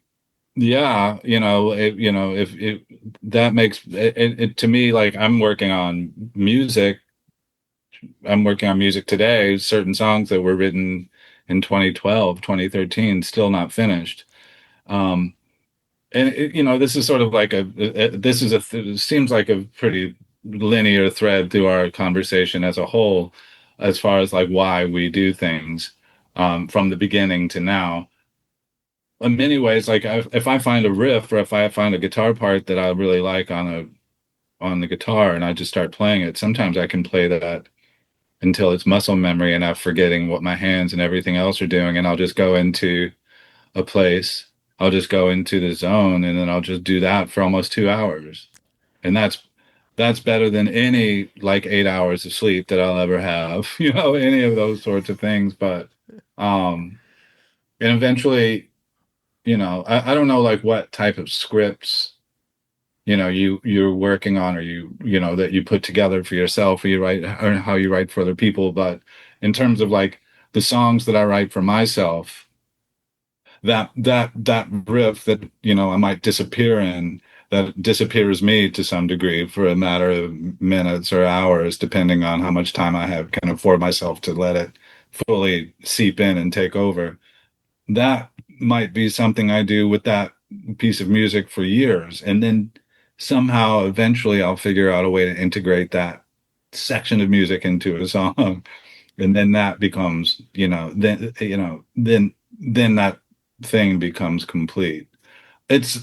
yeah, if it that makes it to me like I'm working on music today, certain songs that were written in 2012, 2013, still not finished. Um, and this is sort of like this is it seems like a pretty linear thread through our conversation as a whole, as far as like why we do things, from the beginning to now. In many ways, like if I find a riff or if I find a guitar part that I really like on the guitar and I just start playing it, sometimes I can play that until it's muscle memory and I'm forgetting what my hands and everything else are doing. And I'll just go into a place, I'll just go into the zone and then I'll just do that for almost 2 hours. And that's better than any like 8 hours of sleep that I'll ever have, any of those sorts of things. But and eventually, I don't know like what type of scripts you're working on or that you put together for yourself or you write or how you write for other people, but in terms of like the songs that I write for myself, that riff that I might disappear in, that disappears me to some degree for a matter of minutes or hours depending on how much time I have can afford myself to let it fully seep in and take over. That might be something I do with that piece of music for years. And then somehow eventually I'll figure out a way to integrate that section of music into a song. And then that becomes, then that thing becomes complete. It's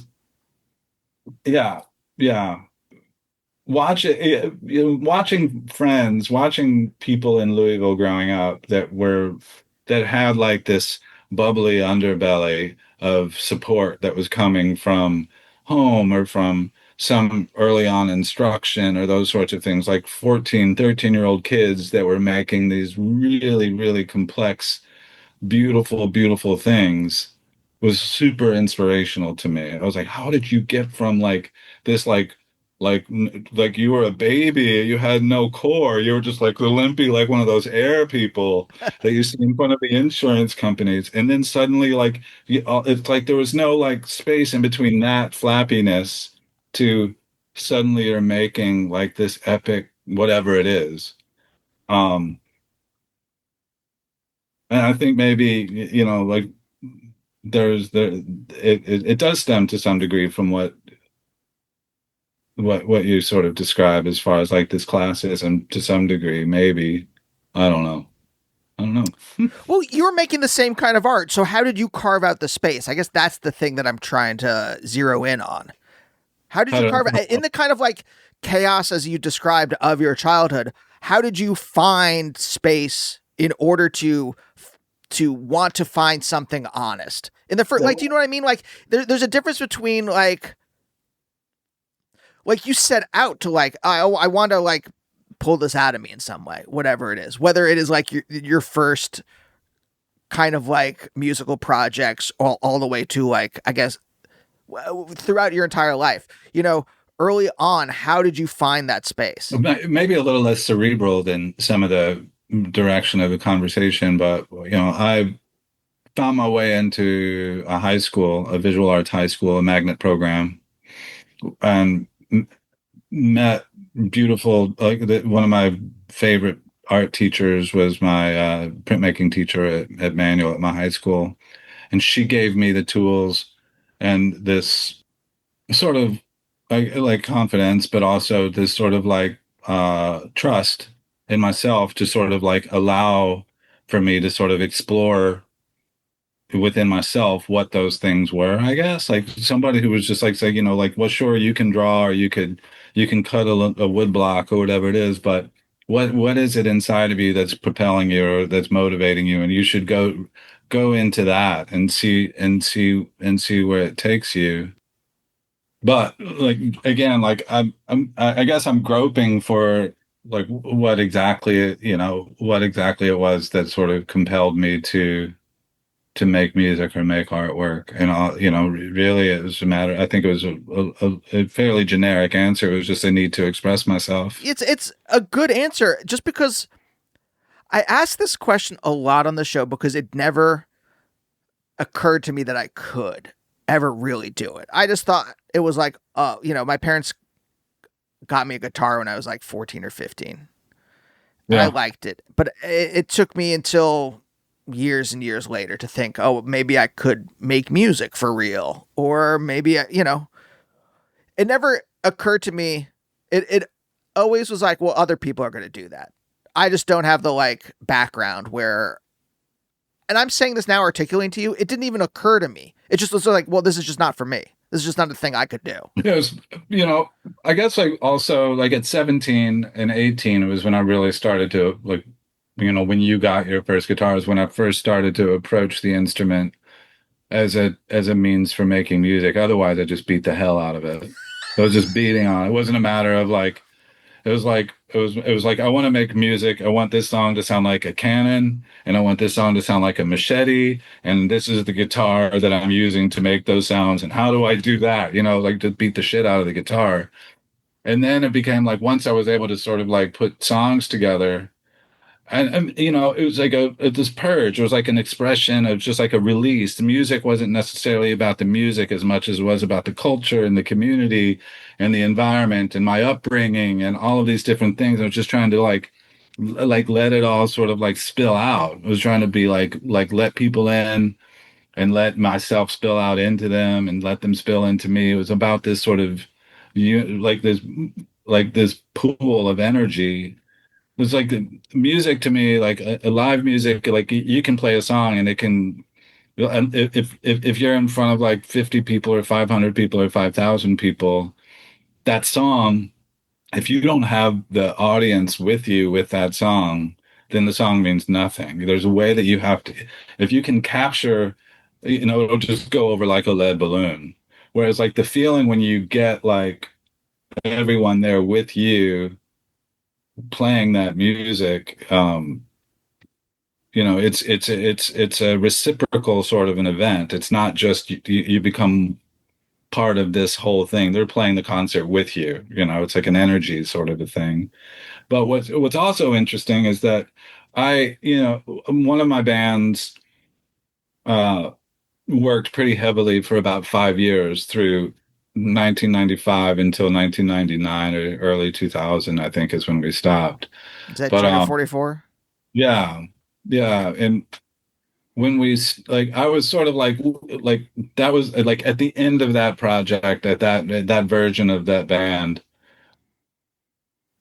yeah, yeah. Watching friends, watching people in Louisville growing up that had like this bubbly underbelly of support that was coming from home or from some early on instruction or those sorts of things, like 14, 13-year-old kids that were making these really, really complex beautiful, beautiful things was super inspirational to me. I was like, how did you get from like this, like you were a baby, you had no core, you were just like limpy, like one of those air people that you see in front of the insurance companies, and then suddenly, like, it's like there was no like space in between that flappiness to suddenly you're making like this epic whatever it is. Um, and I think maybe like there's there it does stem to some degree from what you sort of describe as far as like this classism to some degree, maybe. I don't know. I don't know. Well, you were making the same kind of art, so how did you carve out the space? I guess that's the thing that I'm trying to zero in on. How did I you don't carve it in know. the kind of like chaos as you described of your childhood? How did you find space in order to want to find something honest in the first? Like, do you know what I mean? Like, there's a difference between like you set out to like I want to like pull this out of me in some way, whatever it is, whether it is like your first kind of like musical projects all the way to like I guess throughout your entire life, early on, how did you find that space? Maybe a little less cerebral than some of the direction of the conversation, but I found my way into a high school, a visual arts high school, a magnet program, and met beautiful, one of my favorite art teachers was my printmaking teacher at Manual at my high school. And she gave me the tools and this sort of like confidence, but also this sort of like trust in myself to sort of like allow for me to sort of explore within myself what those things were. I guess like somebody who was just like say, like, well, sure, you can draw or you can cut a wood block or whatever it is, but what is it inside of you that's propelling you or that's motivating you? And you should go into that and see where it takes you. But like again, like I guess I'm groping for like what exactly it was that sort of compelled me to make music or make artwork. And really it was a matter, I think it was a fairly generic answer. It was just a need to express myself. It's a good answer just because I ask this question a lot on the show because it never occurred to me that I could ever really do it. I just thought it was like, my parents got me a guitar when I was like 14 or 15 and I Yeah. liked it, but it took me until years and years later to think, oh, maybe I could make music for real, or maybe, it never occurred to me. It always was like, well, other people are going to do that. I just don't have the like background where, and I'm saying this now articulating to you, it didn't even occur to me. It just was like, well, this is just not for me. This is just not a thing I could do. It was, I guess like also like at 17 and 18, it was when I really started to like, when you got your first guitar is when I first started to approach the instrument as a means for making music. Otherwise, I just beat the hell out of it. I was just beating on it. It wasn't a matter of like it was like I want to make music. I want this song to sound like a cannon, and I want this song to sound like a machete, and this is the guitar that I'm using to make those sounds. And how do I do that? Like to beat the shit out of the guitar. And then it became like once I was able to sort of like put songs together and it was like this purge. It was like an expression of just like a release. The music wasn't necessarily about the music as much as it was about the culture and the community and the environment and my upbringing and all of these different things. I was just trying to like let it all sort of like spill out. I was trying to be like let people in and let myself spill out into them and let them spill into me. It was about this sort of like this pool of energy. It's like the music to me, like a live music, like you can play a song and it can, and if you're in front of like 50 people or 500 people or 5,000 people, that song, if you don't have the audience with you with that song, then the song means nothing. There's a way that you have to, if you can capture, it'll just go over like a lead balloon. Whereas like the feeling when you get like everyone there with you playing that music, it's a reciprocal sort of an event. It's not just you become part of this whole thing. They're playing the concert with you. It's like an energy sort of a thing. But what's also interesting is that one of my bands uh worked pretty heavily for about 5 years through 1995 until 1999 or early 2000, I think is when we stopped. Is that But Junior 44? yeah, yeah, and when like I was sort of like that was like at the end of that project at that version of that band,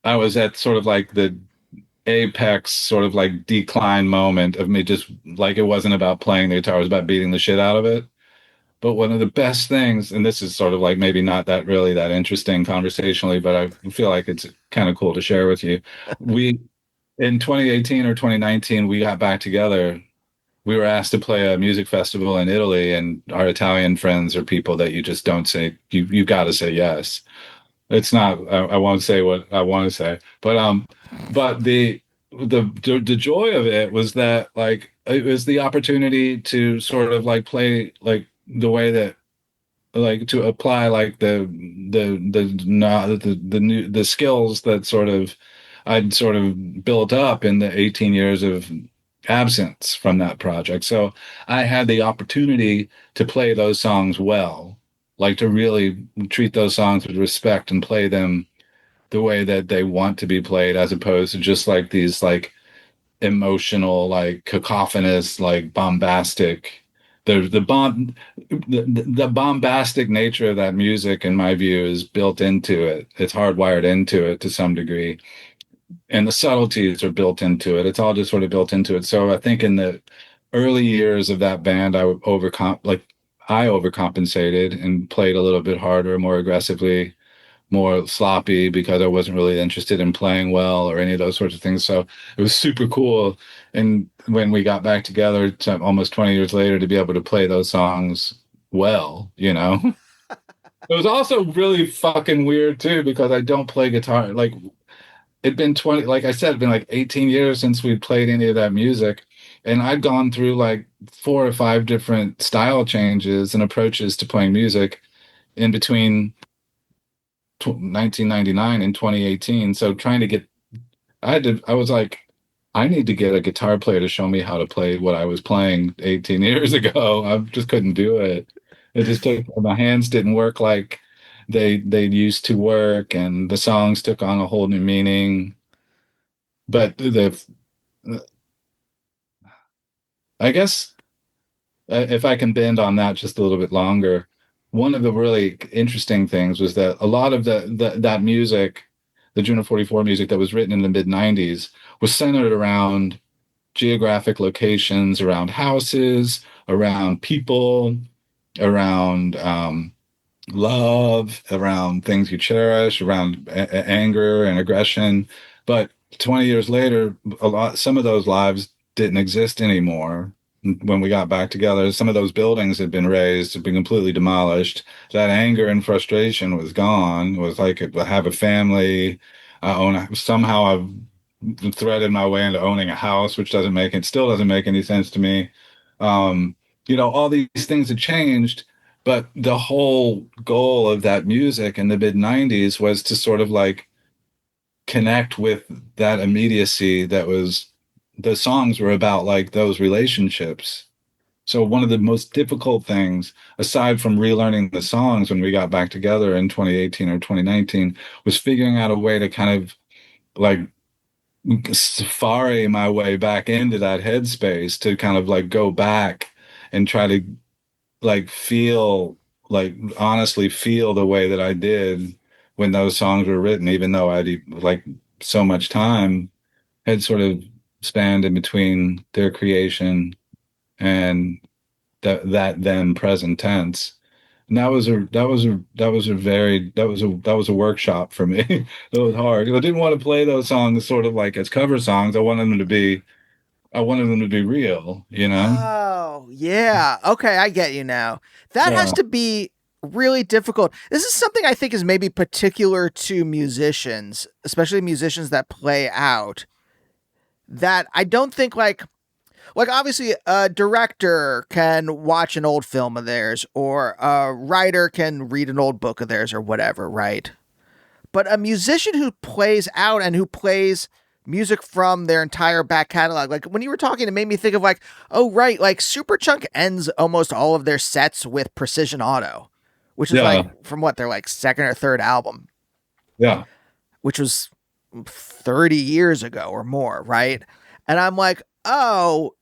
I was at sort of like the apex sort of like decline moment of me just like it wasn't about playing the guitar, it was about beating the shit out of it. But one of the best things, and this is sort of like maybe not that really that interesting conversationally, but I feel like it's kind of cool to share with you. We in 2018 or 2019, we got back together. We were asked to play a music festival in Italy, and our Italian friends are people that you just don't say you got to say yes. It's not. I won't say what I want to say, but the joy of it was that like it was the opportunity to sort of like play like the way that like to apply like the new the skills that sort of I'd sort of built up in the 18 years of absence from that project. So I had the opportunity to play those songs well, like to really treat those songs with respect and play them the way that they want to be played, as opposed to just like these like emotional, like cacophonous, like bombastic. The bombastic nature of that music, in my view, is built into it. It's hardwired into it to some degree, and the subtleties are built into it. It's all just sort of built into it. So I think in the early years of that band, I overcompensated and played a little bit harder, more aggressively, more sloppy because I wasn't really interested in playing well or any of those sorts of things. So it was super cool. And when we got back together almost 20 years later to be able to play those songs well, you know. It was also really fucking weird too because I don't play guitar. Like it'd been 20, like I said, it'd been like 18 years since we'd played any of that music. And I'd gone through like 4 or 5 different style changes and approaches to playing music in between 1999 and 2018. So trying to get, I was like, I need to get a guitar player to show me how to play what I was playing 18 years ago. I just couldn't do it. It just took, my hands didn't work like they used to work, and the songs took on a whole new meaning. But I guess if I can bend on that just a little bit longer, one of the really interesting things was that a lot of that music, the Juno 44 music that was written in the mid 90s, was centered around geographic locations, around houses, around people, around love, around things you cherish, around anger and aggression. But 20 years later, some of those lives didn't exist anymore. When we got back together, some of those buildings had been razed, had been completely demolished. That anger and frustration was gone. It was like I have a family. Somehow I've threaded my way into owning a house, which still doesn't make any sense to me. All these things had changed, but the whole goal of that music in the mid 90s was to sort of like connect with that immediacy that was the songs were about like those relationships. So one of the most difficult things, aside from relearning the songs when we got back together in 2018 or 2019, was figuring out a way to kind of like safari my way back into that headspace to kind of like go back and try to like feel like honestly feel the way that I did when those songs were written, even though I'd like so much time had sort of spanned in between their creation and that then present tense. And that was a workshop for me. It was hard. I didn't want to play those songs sort of like as cover songs. I wanted them to be real, you know? Oh, yeah. Okay, I get you now. That has Yeah. to be really difficult. This is something I think is maybe particular to musicians, especially musicians that play out, that I don't think like obviously a director can watch an old film of theirs or a writer can read an old book of theirs or whatever, right? But a musician who plays out and who plays music from their entire back catalog, like when you were talking, it made me think of oh, right, like Superchunk ends almost all of their sets with Precision Auto, which is like Yeah. from what their like second or third album, Yeah. which was 30 years ago or more, right? And I'm like, oh,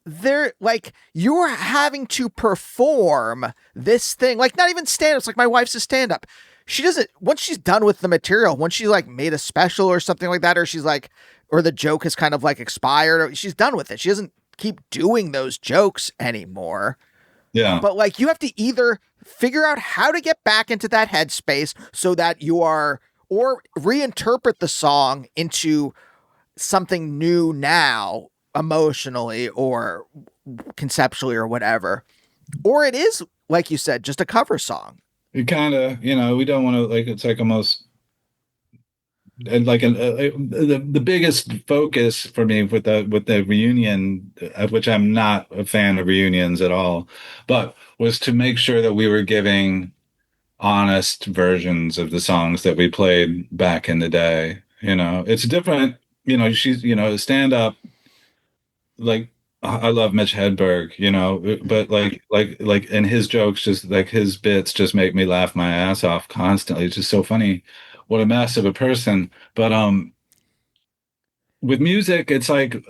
they're like, you're having to perform this thing, like not even stand ups. Like my wife's a stand up. She doesn't, once she's done with the material, once she like made a special or something like that, or she's like, or the joke has kind of like expired, or she's done with it. She doesn't keep doing those jokes anymore. Yeah. But like, you have to either figure out how to get back into that headspace so that you are, or reinterpret the song into something new now, emotionally or conceptually or whatever. Or it is, like you said, just a cover song. It kind of, we don't want to, like, it's like almost, and like the biggest focus for me with the reunion, of which I'm not a fan of reunions at all, but was to make sure that we were giving honest versions of the songs that we played back in the day. It's different. She's, stand up, like, I love Mitch Hedberg, but and his jokes, just like his bits, just make me laugh my ass off constantly. It's just so funny. What a mess of a person. But with music, it's like,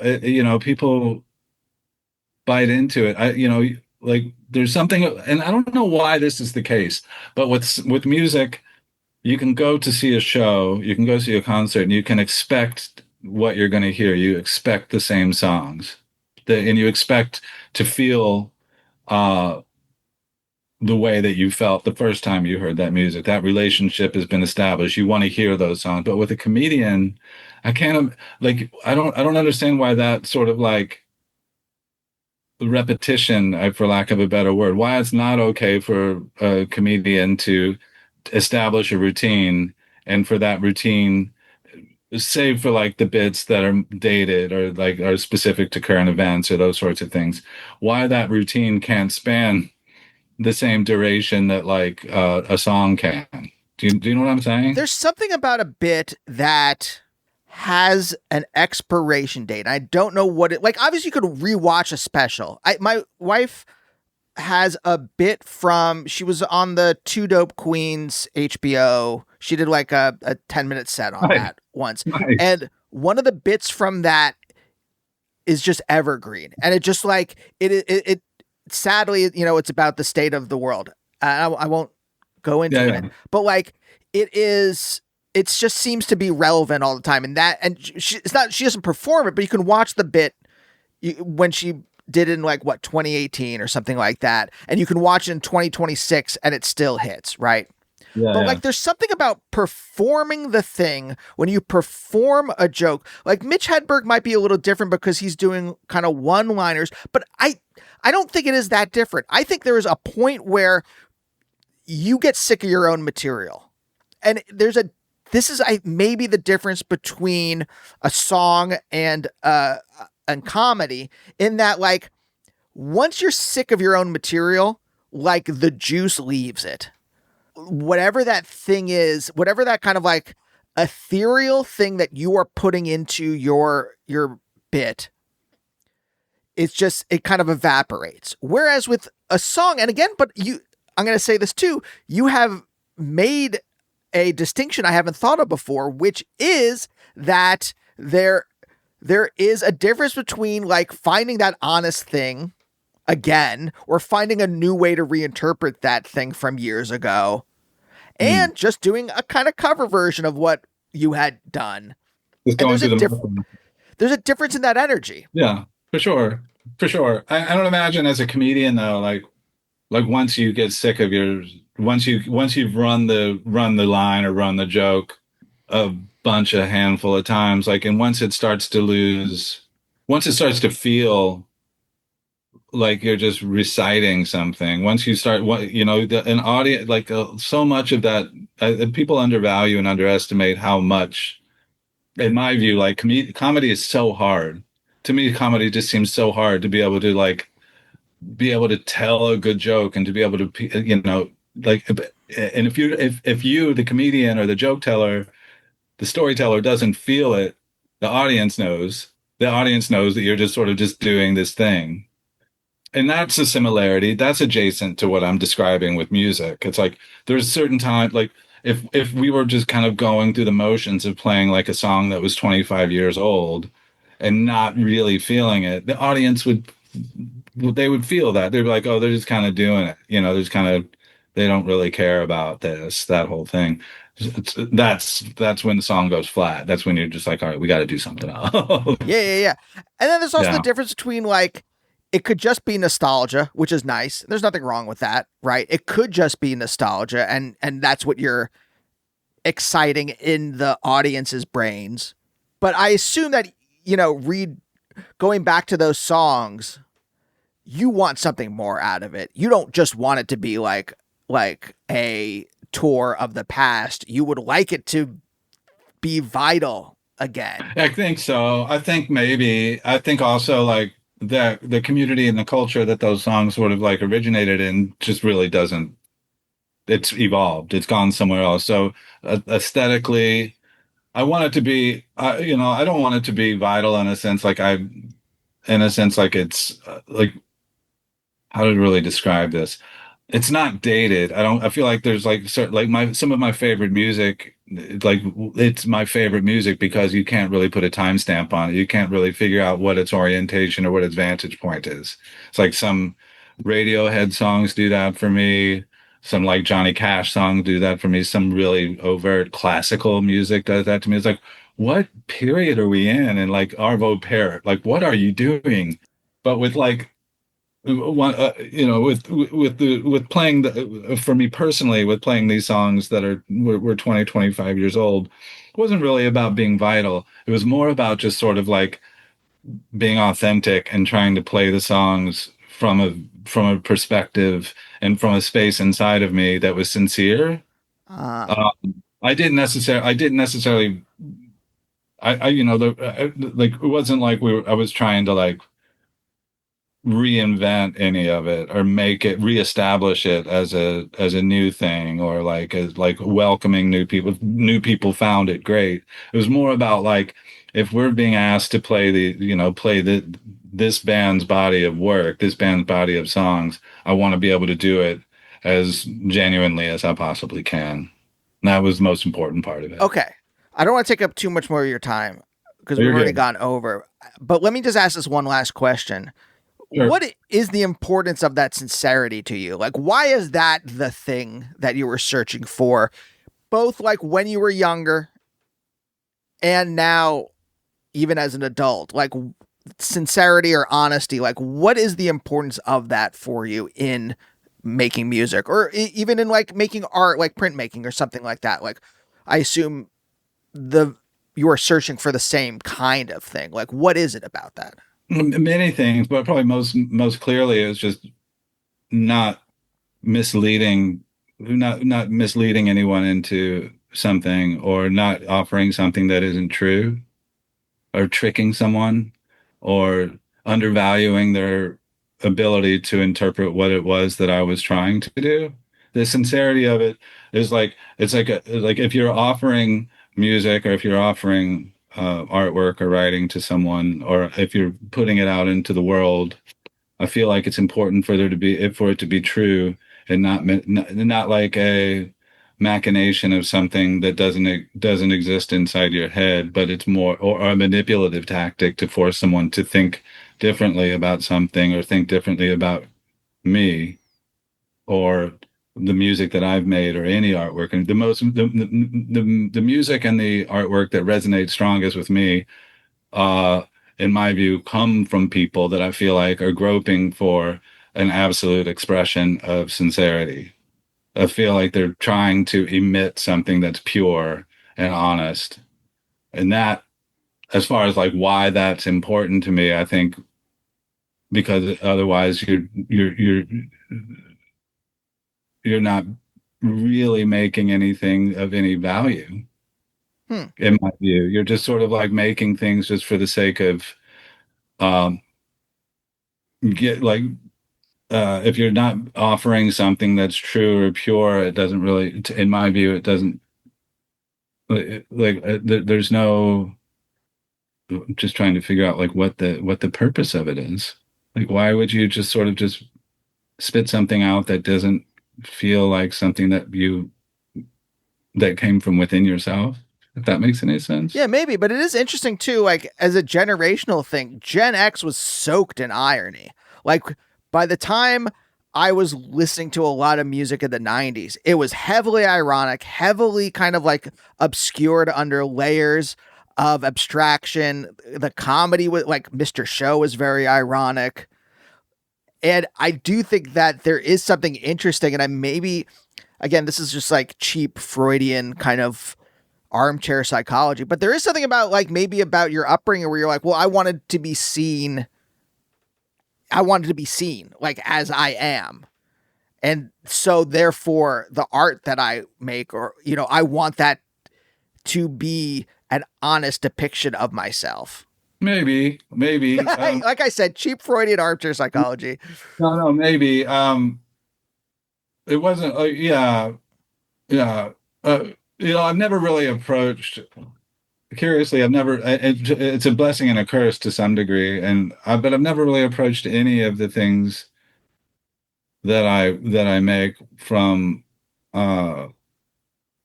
people bite into it. Like, there's something, and I don't know why this is the case, but with music, you can go to see a show, you can go see a concert, and you can expect what you're going to hear. You expect the same songs, and you expect to feel uh, the way that you felt the first time you heard that music. That relationship has been established. You want to hear those songs. But with a comedian, I can't, like, I don't understand why that sort of like repetition, for lack of a better word, why it's not okay for a comedian to establish a routine, and for that routine, save for like the bits that are dated or like are specific to current events or those sorts of things, why that routine can't span the same duration that like a song can. Do you know what I'm saying? There's something about a bit that has an expiration date. I don't know what it, like obviously you could rewatch a special. My wife has a bit from, she was on the Two Dope Queens HBO. She did like a 10-minute set on Nice. that once. Nice. And one of the bits from that is just evergreen. And it just like it sadly, it's about the state of the world. I won't go into Yeah, it, yeah. but like it just seems to be relevant all the time. And it's not, she doesn't perform it, but you can watch the bit when she did it in like what, 2018 or something like that. And you can watch it in 2026 and it still hits, right? Yeah, But yeah. like, there's something about performing the thing when you perform a joke. Like Mitch Hedberg might be a little different because he's doing kind of one-liners, but I don't think it is that different. I think there is a point where you get sick of your own material, and this is maybe the difference between a song and comedy, in that like once you're sick of your own material, like the juice leaves it. Whatever that thing is, whatever that kind of like ethereal thing that you are putting into your bit, it kind of evaporates. Whereas with a song, and again, I'm going to say this too, you have made a distinction I haven't thought of before, which is that there is a difference between like finding that honest thing again, or finding a new way to reinterpret that thing from years ago, Mm. and just doing a kind of cover version of what you had done. Just And going through the motion. there's a difference in that energy. Yeah, for sure. For sure. I don't imagine as a comedian though, like once you get sick of once you've run the line or run the joke a a handful of times, like, and once it starts to feel like you're just reciting something, once you start, an audience, like, so much of that, people undervalue and underestimate how much, in my view, like, comedy is so hard. To me, comedy just seems so hard to be able to, like, be able to tell a good joke, and to be able to, like, and if you, the comedian or the joke teller, the storyteller, doesn't feel it, the audience knows. The audience knows that you're just sort of just doing this thing. and that's a similarity. That's adjacent to what I'm describing with music. It's like there's certain time, like if we were just kind of going through the motions of playing like a song that was 25 years old and not really feeling it, the audience would they would feel that. They'd be like, oh, they're just kind of doing it. You know, there's kind of they don't really care about this, that whole thing. That's when the song goes flat. That's when you're just like, all right, we got to do something else. Yeah, yeah, yeah. And then there's also the Yeah. difference between like it could just be nostalgia, which is nice. There's nothing wrong with that, right? It could just be nostalgia, and that's what you're exciting in the audience's brains. But I assume that read going back to those songs, you want something more out of it. You don't just want it to be like a tour of the past. You would like it to be vital again. I think so. I think maybe. I think also like the community and the culture that those songs sort of like originated in just really doesn't. It's evolved. It's gone somewhere else. So aesthetically, I want it to be. I don't want it to be vital in a sense like in a sense like it's like how to really describe this. It's not dated. I feel like there's like certain like my some of my favorite music like it's my favorite music because you can't really put a timestamp on it. You can't really figure out what its orientation or what its vantage point is. It's like some Radiohead songs do that for me. Some like Johnny Cash songs do that for me. Some really overt classical music does that to me. It's like, what period are we in? And like Arvo Pärt, like what are you doing? But with like one with playing the for me personally with playing these songs that were 20 25 years old, it wasn't really about being vital. It was more about just sort of like being authentic and trying to play the songs from a perspective and from a space inside of me that was sincere. Uh, I didn't necessarily I you know like it wasn't like I was trying to like reinvent any of it or make it reestablish it as a new thing or like as like welcoming new people found it great. It was more about like if we're being asked to play this band's body of work, this band's body of songs, I want to be able to do it as genuinely as I possibly can. And that was the most important part of it. okay. I don't want to take up too much more of your time because we've You're already good. gone over. But let me just ask this one last question. Sure. What is the importance of that sincerity to you? Like, why is that the thing that you were searching for, both like when you were younger and now, even as an adult? Like, sincerity or honesty? Like, what is the importance of that for you in making music or even in like making art, like printmaking or something like that? Like, I assume the you are searching for the same kind of thing. Like, what is it about that? Many things, but probably most clearly is just not misleading not misleading anyone into something or not offering something that isn't true or tricking someone or undervaluing their ability to interpret what it was that I was trying to do. The sincerity of it is like it's like if you're offering music or if you're offering artwork or writing to someone or if you're putting it out into the world, I feel like it's important for there to be for it to be true and not like a machination of something that doesn't exist inside your head, but it's more or a manipulative tactic to force someone to think differently about something or think differently about me or the music that I've made or any artwork. And the music and the artwork that resonates strongest with me uh, in my view, come from people that I feel like are groping for an absolute expression of sincerity. I feel like they're trying to emit something that's pure and honest. And that, as far as like why that's important to me, I think because otherwise you're not really making anything of any value, Hmm. in my view. You're just sort of like making things just for the sake of um get like if you're not offering something that's true or pure, it doesn't really, in my view, it doesn't there's no, just trying to figure out like what the purpose of it is. Like, why would you just sort of just spit something out that doesn't feel like something that came from within yourself? If that makes any sense. Yeah, maybe, but it is interesting too, like as a generational thing, Gen X was soaked in irony. Like by the time I was listening to a lot of music in the 90s, it was heavily ironic, heavily kind of like obscured under layers of abstraction. The comedy was like Mr. Show was very ironic. And I do think that there is something interesting, and I maybe, again, this is just like cheap Freudian kind of armchair psychology, but there is something about like maybe about your upbringing where you're like, well, I wanted to be seen. I wanted to be seen like as I am. And so therefore the art that I make, or, you know, I want that to be an honest depiction of myself. Maybe. Like I said, cheap Freudian armchair psychology. No, maybe. It wasn't. Yeah. Uh, I've never really approached. Curiously, I've never. It's a blessing and a curse to some degree, but I've never really approached any of the things that I make uh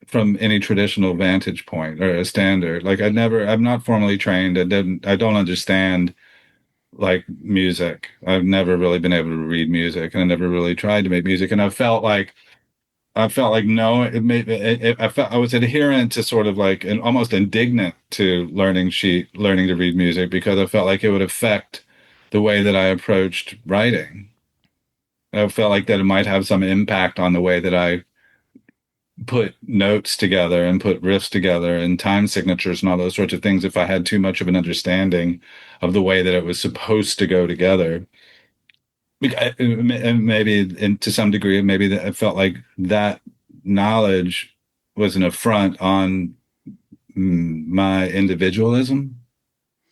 from any traditional vantage point or a standard. Like I'm not formally trained. I don't understand like music. I've never really been able to read music, and I never really tried to make music. And I felt like no, I was adherent to sort of like and almost indignant to learning to read music because I felt like it would affect the way that I approached writing. I felt like that it might have some impact on the way that I put notes together and put riffs together and time signatures and all those sorts of things if I had too much of an understanding of the way that it was supposed to go together. And maybe, and to some degree, maybe that I felt like that knowledge was an affront on my individualism.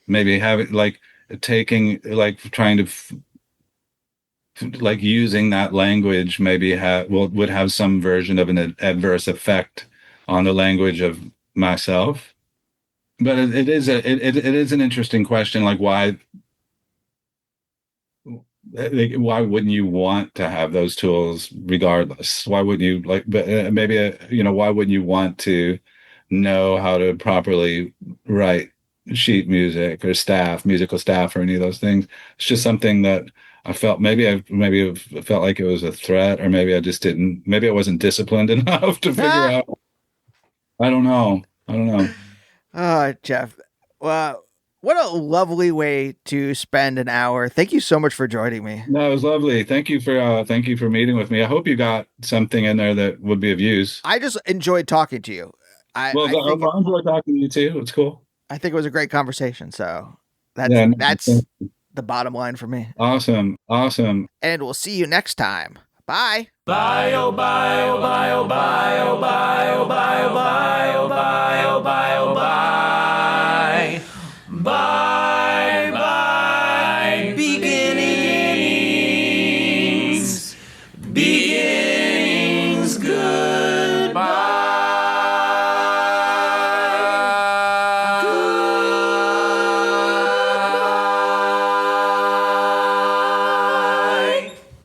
Maybe having like taking like trying to like using that language maybe would have some version of an adverse effect on the language of myself. But it is an interesting question, like why wouldn't you want to have those tools regardless? Why wouldn't you like, but maybe, why wouldn't you want to know how to properly write sheet music or musical staff or any of those things? It's just something that I felt maybe I felt like it was a threat, or maybe I wasn't disciplined enough to figure out. I don't know. Oh, Jeff. Well, what a lovely way to spend an hour. Thank you so much for joining me. No, it was lovely. Thank you for meeting with me. I hope you got something in there that would be of use. I just enjoyed talking to you. I enjoyed talking to you too. It's cool. I think it was a great conversation. So Yeah, that's the bottom line for me. Awesome. And we'll see you next time. Bye. Bye, oh, bye, oh, bye, oh, bye.